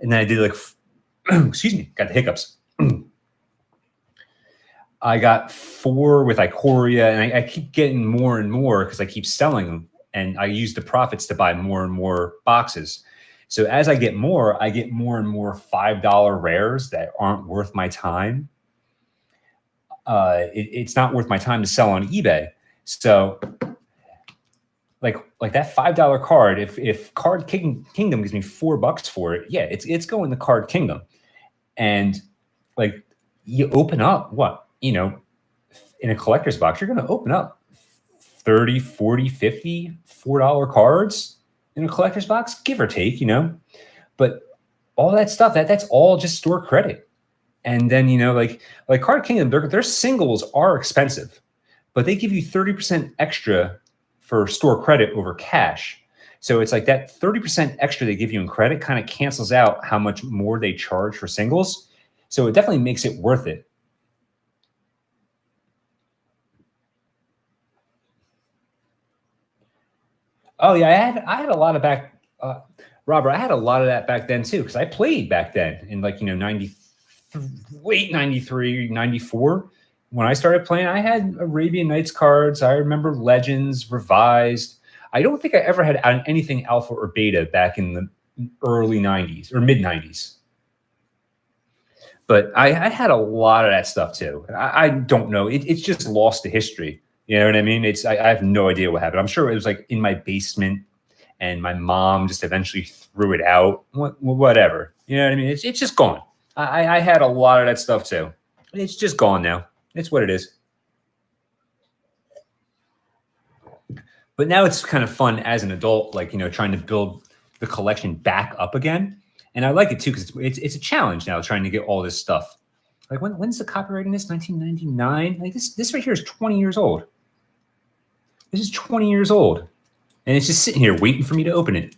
and then I did like excuse me, got the hiccups. I got 4 with Ikoria, and I keep getting more and more because I keep selling them, and I use the profits to buy more and more boxes. So as I get more and more $5 rares that aren't worth my time. It's not worth my time to sell on eBay. So like that $5 card, if Card Kingdom gives me $4 for it, yeah, it's going to Card Kingdom. And like you open up what, in a collector's box, you're going to open up 30, 40, 50, $4 cards in a collector's box, give or take, but all that stuff, that's all just store credit. And then, like Card Kingdom, their singles are expensive, but they give you 30% extra for store credit over cash. So it's like that 30% extra they give you in credit kind of cancels out how much more they charge for singles. So it definitely makes it worth it. Oh yeah, I had a lot of Robert, I had a lot of that back then too, because I played back then in like, late 93, 94. When I started playing, I had Arabian Nights cards. I remember Legends, Revised. I don't think I ever had anything alpha or beta back in the early 90s or mid 90s. But I had a lot of that stuff too. I don't know. It's just lost to history. You know what I mean? I have no idea what happened. I'm sure it was like in my basement and my mom just eventually threw it out. Whatever. You know what I mean? It's just gone. I had a lot of that stuff too. It's just gone now. It's what it is. But now it's kind of fun as an adult, like, trying to build the collection back up again. And I like it too, because it's a challenge now trying to get all this stuff. Like when's the copyright in this? 1999? Like this right here is 20 years old. This is 20 years old. And it's just sitting here waiting for me to open it.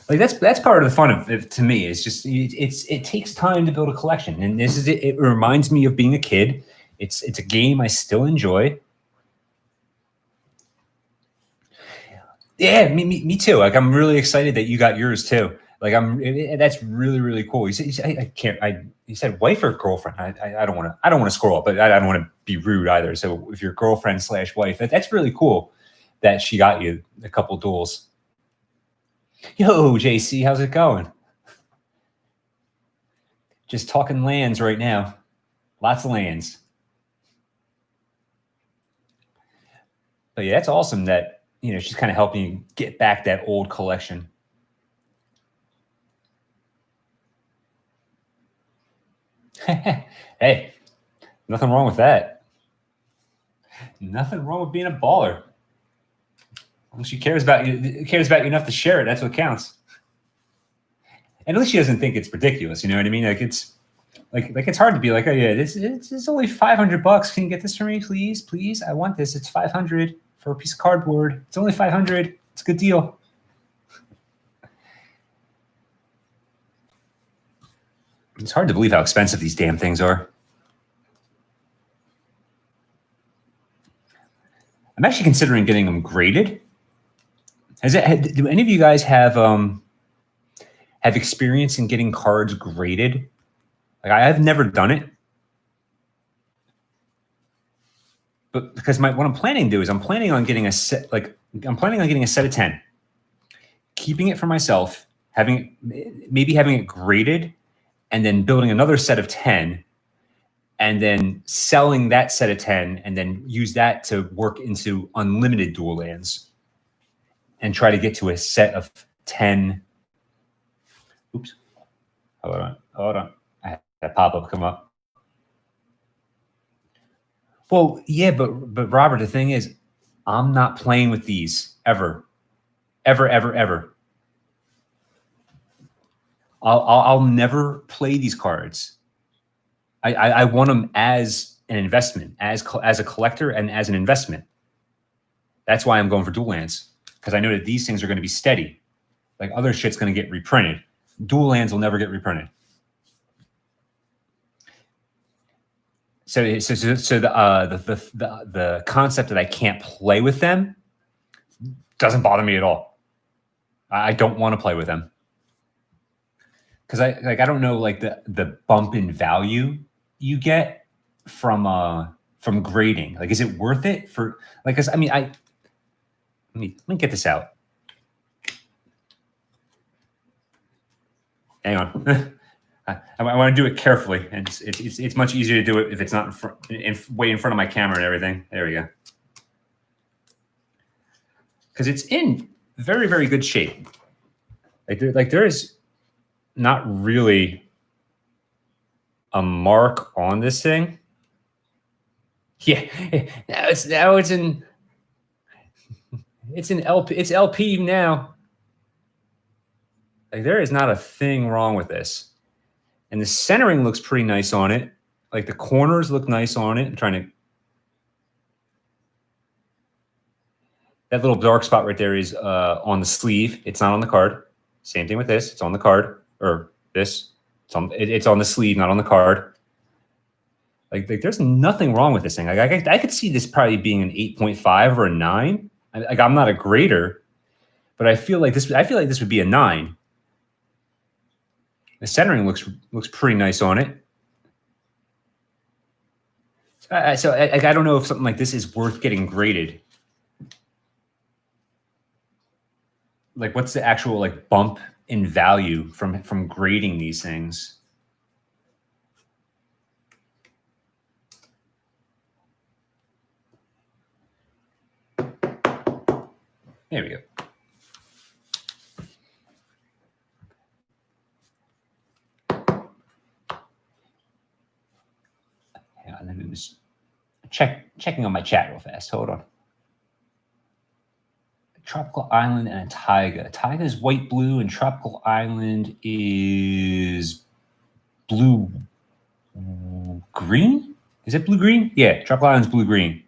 Like that's part of the fun of it to me. It's just it takes time to build a collection, and this is it. It reminds me of being a kid. It's a game I still enjoy. Yeah, me too. Like I'm really excited that you got yours too. Like that's really, really cool. You said you said wife or girlfriend. I don't want to scroll up, but I don't want to be rude either. So if your girlfriend / wife, that's really cool that she got you a couple duels. Yo, JC, how's it going? Just talking lands right now. Lots of lands. But yeah, that's awesome that, she's kind of helping you get back that old collection. Hey, nothing wrong with that. Nothing wrong with being a baller. As long as she cares about you enough to share it, that's what counts. And at least she doesn't think it's ridiculous. You know what I mean? Like it's hard to be like, oh yeah, this is only $500. Can you get this for me, please? Please, I want this. It's $500 for a piece of cardboard. It's only $500. It's a good deal. It's hard to believe how expensive these damn things are. I'm actually considering getting them graded. Do any of you guys have experience in getting cards graded? Like I've never done it, but because what I'm planning to do is I'm planning on getting a set. Like I'm planning on getting a set of 10, keeping it for myself, having it graded, and then building another set of 10, and then selling that set of 10, and then use that to work into unlimited dual lands. And try to get to a set of 10. Oops. Hold on. I had that pop-up come up. Well, yeah, but Robert, the thing is, I'm not playing with these ever. Ever. I'll never play these cards. I want them as an investment, as a collector and as an investment. That's why I'm going for dual lands. Because I know that these things are going to be steady. Like other shit's going to get reprinted. Dual lands will never get reprinted. So the concept that I can't play with them doesn't bother me at all. I don't want to play with them. Because I don't know, like the bump in value you get from grading? Like, is it worth it for like? Cause I mean, let me get this out. Hang on. I want to do it carefully, and it's much easier to do it if it's not way in front of my camera and everything. There we go. Because it's in very, very good shape. Like there is not really a mark on this thing. Yeah, now it's in LP. It's LP now. Like there is not a thing wrong with this. And the centering looks pretty nice on it. Like the corners look nice on it. I'm trying to. That little dark spot right there is on the sleeve. It's not on the card. Same thing with this. It's on the card. Or this. It's on the sleeve, not on the card. Like there's nothing wrong with this thing. Like I could see this probably being an 8.5 or a 9. Like I'm not a grader, but I feel like this would be a 9. The centering looks pretty nice on it. So I don't know if something like this is worth getting graded. Like, what's the actual like bump in value from grading these things? There we go. Yeah, let me just checking on my chat real fast. Hold on. Tropical Island and a Taiga. Taiga is white blue, and Tropical Island is blue green. Is it blue green? Yeah, Tropical Island's blue green.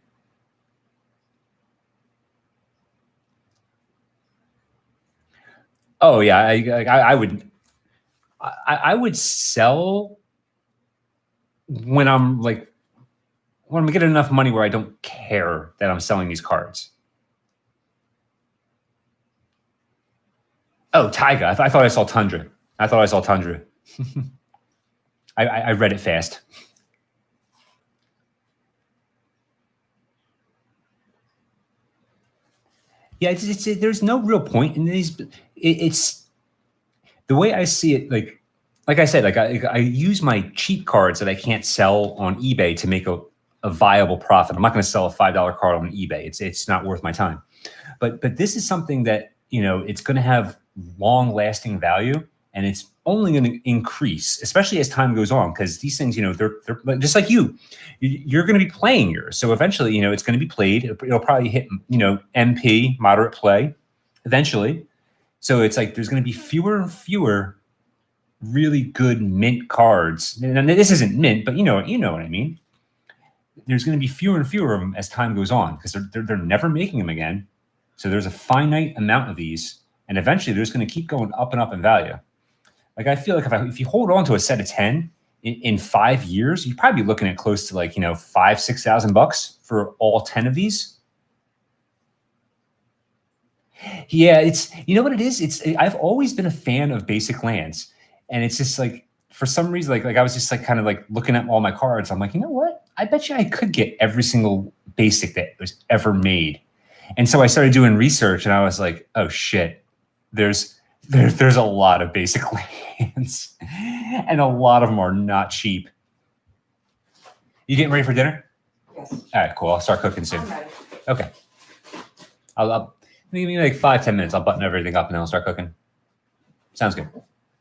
Oh yeah, I would sell when I'm getting enough money where I don't care that I'm selling these cards. Oh, Taiga. I thought I saw Tundra. I read it fast. Yeah, there's no real point in these. It's the way I see it. Like I said, like I use my cheap cards that I can't sell on eBay to make a viable profit. I'm not going to sell a $5 card on eBay. It's not worth my time. But this is something that it's going to have long lasting value, and it's only going to increase, especially as time goes on, because these things, they're just like you're going to be playing yours. So eventually, it's going to be played. It'll probably hit, MP, moderate play, eventually. So it's like there's going to be fewer and fewer really good mint cards. And this isn't mint, but you know what I mean. There's going to be fewer and fewer of them as time goes on, because they're never making them again. So there's a finite amount of these, and eventually they're just going to keep going up and up in value. Like I feel like if you hold on to a set of 10 in 5 years, you're probably looking at close to $5,000-6,000 for all 10 of these. Yeah, it's what it is. I've always been a fan of basic lands, and it's just like for some reason, like I was just kind of looking at all my cards. I'm like, you know what? I bet you I could get every single basic that was ever made. And so I started doing research, and I was like, oh shit, there's a lot of basic lands, and a lot of them are not cheap. You getting ready for dinner? Yes. All right, cool. I'll start cooking soon. I'm ready. Okay. I'll give me 5-10 minutes. I'll button everything up and then I'll start cooking. Sounds good.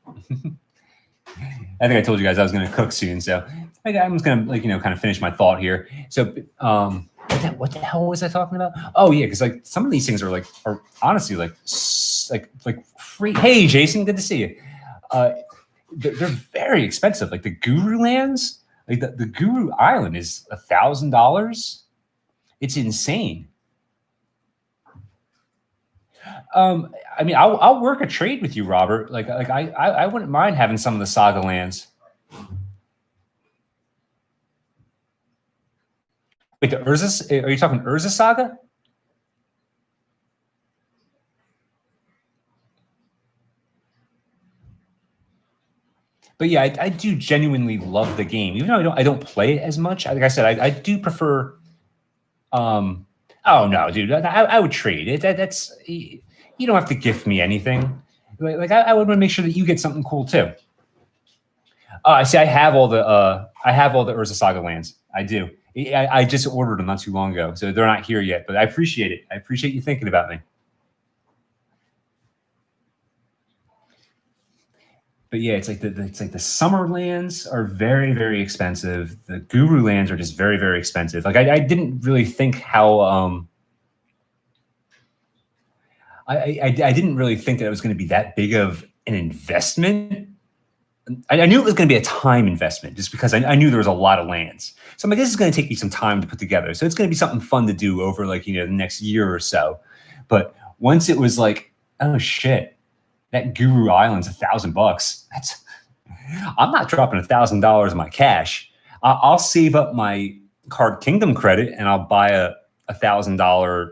I think I told you guys I was going to cook soon, so I'm just going to kind of finish my thought here. So what the hell was I talking about? Oh yeah, because some of these things are honestly free. Hey Jason, good to see you. They're very expensive. Like the Guru Lands, the Guru Island is $1,000. It's insane. I mean, I'll work a trade with you, Robert. I wouldn't mind having some of the Saga lands. Wait, the Urza? Are you talking Urza Saga? But yeah, I do genuinely love the game, even though I don't play it as much. Like I said, I do prefer. Oh no, dude, I would trade it. That's you don't have to gift me anything. Like I would want to make sure that you get something cool too. I see. I have all the Urza Saga lands. I do. I just ordered them not too long ago, so they're not here yet. But I appreciate it. I appreciate you thinking about me. But yeah, it's like the summer lands are very, very expensive. The Guru lands are just very, very expensive. Like I didn't really think how I didn't really think that it was going to be that big of an investment. I knew it was going to be a time investment just because I knew there was a lot of lands. So I'm like, this is going to take me some time to put together. So it's going to be something fun to do over like, the next year or so. But once it was like, oh shit, that Guru Island's $1,000. I'm not dropping $1,000 of my cash. I'll save up my Card Kingdom credit and I'll buy a $1,000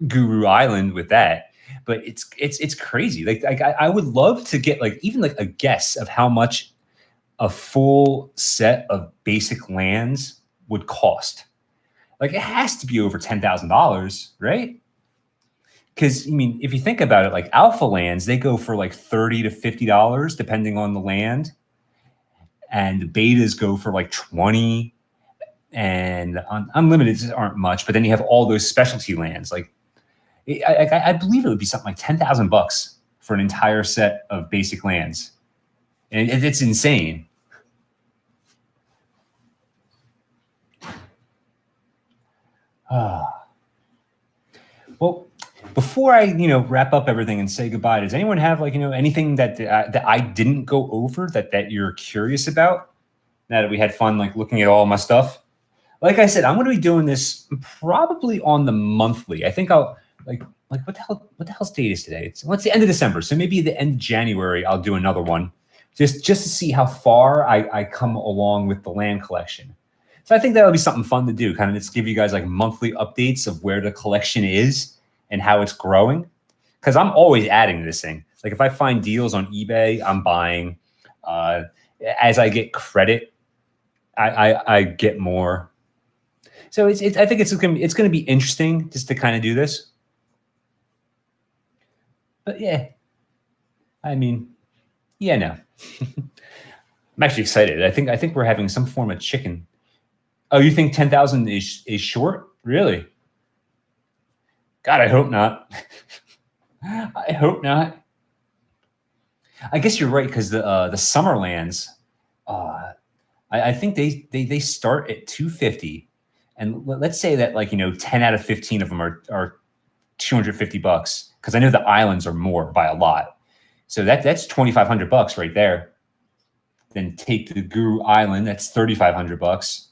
Guru Island with that. But it's crazy. Like I would love to get like even like a guess of how much a full set of basic lands would cost. Like it has to be over $10,000, right? Because I mean, if you think about it, like alpha lands, they go for like $30 to $50 depending on the land, and the betas go for like 20, and unlimiteds aren't much. But then you have all those specialty lands like. I believe it would be something like $10,000 for an entire set of basic lands, and it's insane. Well, before I wrap up everything and say goodbye, does anyone have like anything that I didn't go over that you're curious about? Now that we had fun like looking at all my stuff, like I said, I'm going to be doing this probably on the monthly. I think I'll like what the hell's date is today? It's the end of December, so maybe the end of January I'll do another one, just to see how far I come along with the land collection. So I think that'll be something fun to do, kind of just give you guys like monthly updates of where the collection is and how it's growing. Because I'm always adding to this thing. Like if I find deals on eBay, I'm buying. As I get credit, I get more. So I think it's going to be interesting just to kind of do this. But yeah, I mean, yeah, no. I'm actually excited. I think we're having some form of chicken. Oh, you think 10,000 is short? Really? God, I hope not. I hope not. I guess you're right because the summer lands, I think they start at 250, and let's say that like 10 out of 15 of them are $250 because I know the islands are more by a lot. So that's $2,500 right there. Then take the Guru Island, that's $3,500.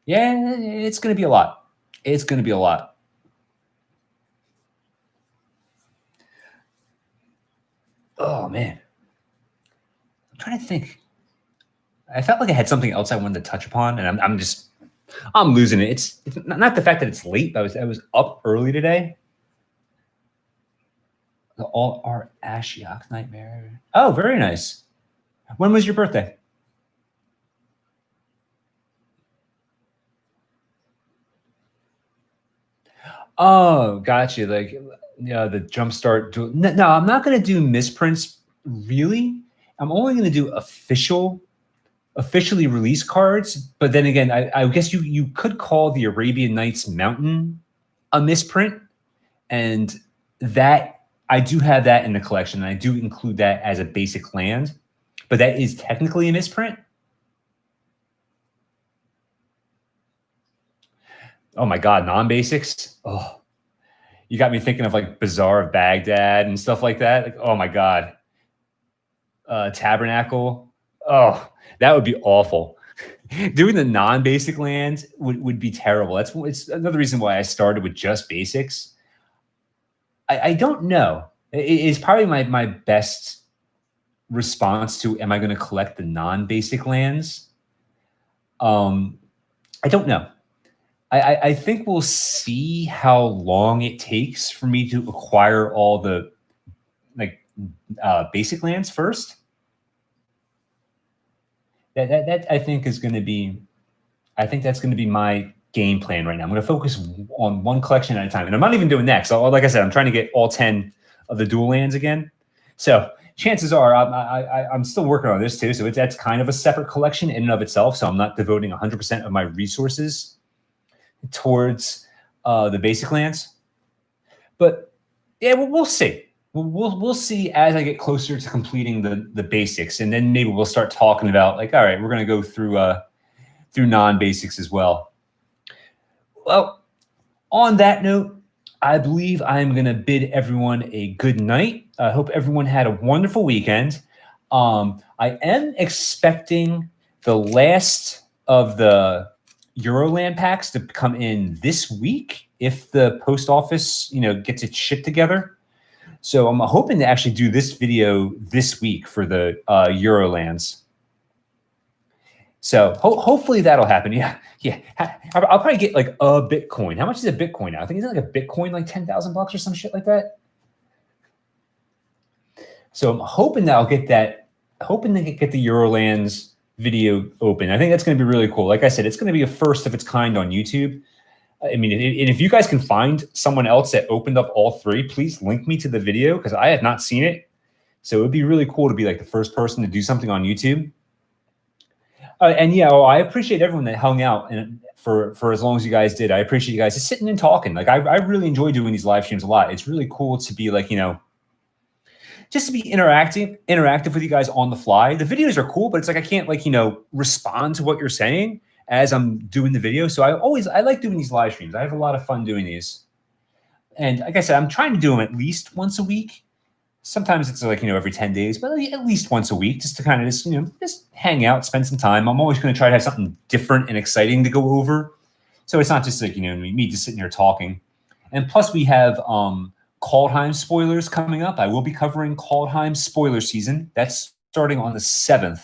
Yeah, it's going to be a lot. It's going to be a lot. Oh man, I'm trying to think. I felt like I had something else I wanted to touch upon, and I'm losing it. It's not the fact that it's late. But I was up early today. The All Art Ashiok Nightmare. Oh, very nice. When was your birthday? Oh, gotcha. Like, the Jumpstart. No, I'm not going to do misprints. Really, I'm only going to do officially released cards. But then again, I guess you could call the Arabian Nights Mountain a misprint, and that I do have that in the collection, and I do include that as a basic land. But that is technically a misprint. Oh my God, non-basics. Oh, you got me thinking of like Bazaar of Baghdad and stuff like that. Like, oh my God. Tabernacle. Oh, that would be awful. Doing the non-basic lands would be terrible. It's another reason why I started with just basics. I don't know. It's probably my best response to am I going to collect the non-basic lands? I don't know. I think we'll see how long it takes for me to acquire all the basic lands first. That I think is going to be, I think that's going to be my game plan right now. I'm going to focus on one collection at a time, and I'm not even doing that. So, like I said, I'm trying to get all 10 of the dual lands again. So chances are I'm still working on this too. So that's kind of a separate collection in and of itself. So I'm not devoting 100% of my resources towards the basic lands. But yeah, we'll see. We'll see as I get closer to completing the basics, and then maybe we'll start talking about like, all right, we're going to go through non-basics as well. Well, on that note, I believe I'm going to bid everyone a good night. I hope everyone had a wonderful weekend. I am expecting the last of the Euroland packs to come in this week if the post office, gets its shit together. So I'm hoping to actually do this video this week for the Eurolands. So hopefully that'll happen. Yeah. I'll probably get like a Bitcoin. How much is a Bitcoin now? I think it's like a Bitcoin like $10,000 or some shit like that. So I'm hoping that I'll get that. Hoping to get the Eurolands video open. I think that's going to be really cool. Like I said, it's going to be a first of its kind on YouTube. I mean, and if you guys can find someone else that opened up all three, please link me to the video because I have not seen it. So it would be really cool to be like the first person to do something on YouTube. And yeah, I appreciate everyone that hung out and for as long as you guys did. I appreciate you guys just sitting and talking. Like I really enjoy doing these live streams a lot. It's really cool to be like, just to be interactive with you guys on the fly. The videos are cool, but it's like I can't like, respond to what you're saying as I'm doing the video. So I like doing these live streams. I have a lot of fun doing these. And like I said, I'm trying to do them at least once a week. Sometimes it's like, every 10 days, but at least once a week just to kind of just hang out, spend some time. I'm always going to try to have something different and exciting to go over. So it's not just like, me just sitting here talking. And plus we have Kaldheim spoilers coming up. I will be covering Kaldheim spoiler season. That's starting on the 7th.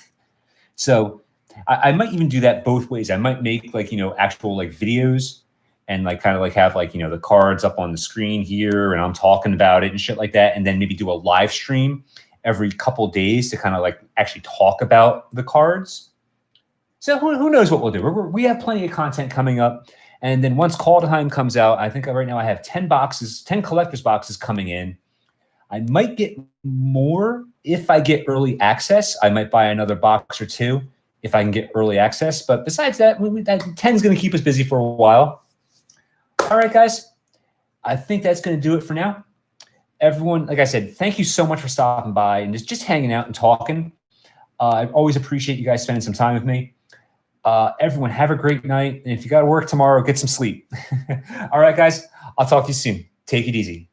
So I might even do that both ways. I might make like, actual like videos and like kind of like have like, the cards up on the screen here and I'm talking about it and shit like that. And then maybe do a live stream every couple days to kind of like actually talk about the cards. So who knows what we'll do. We have plenty of content coming up. And then once Kaldheim comes out, I think right now I have 10 collector's boxes coming in. I might get more if I get early access. I might buy another box or two if I can get early access. But besides that, that 10 is going to keep us busy for a while. All right, guys. I think that's going to do it for now. Everyone, like I said, thank you so much for stopping by and just hanging out and talking. I always appreciate you guys spending some time with me. Everyone, have a great night. And if you got to work tomorrow, get some sleep. All right, guys. I'll talk to you soon. Take it easy.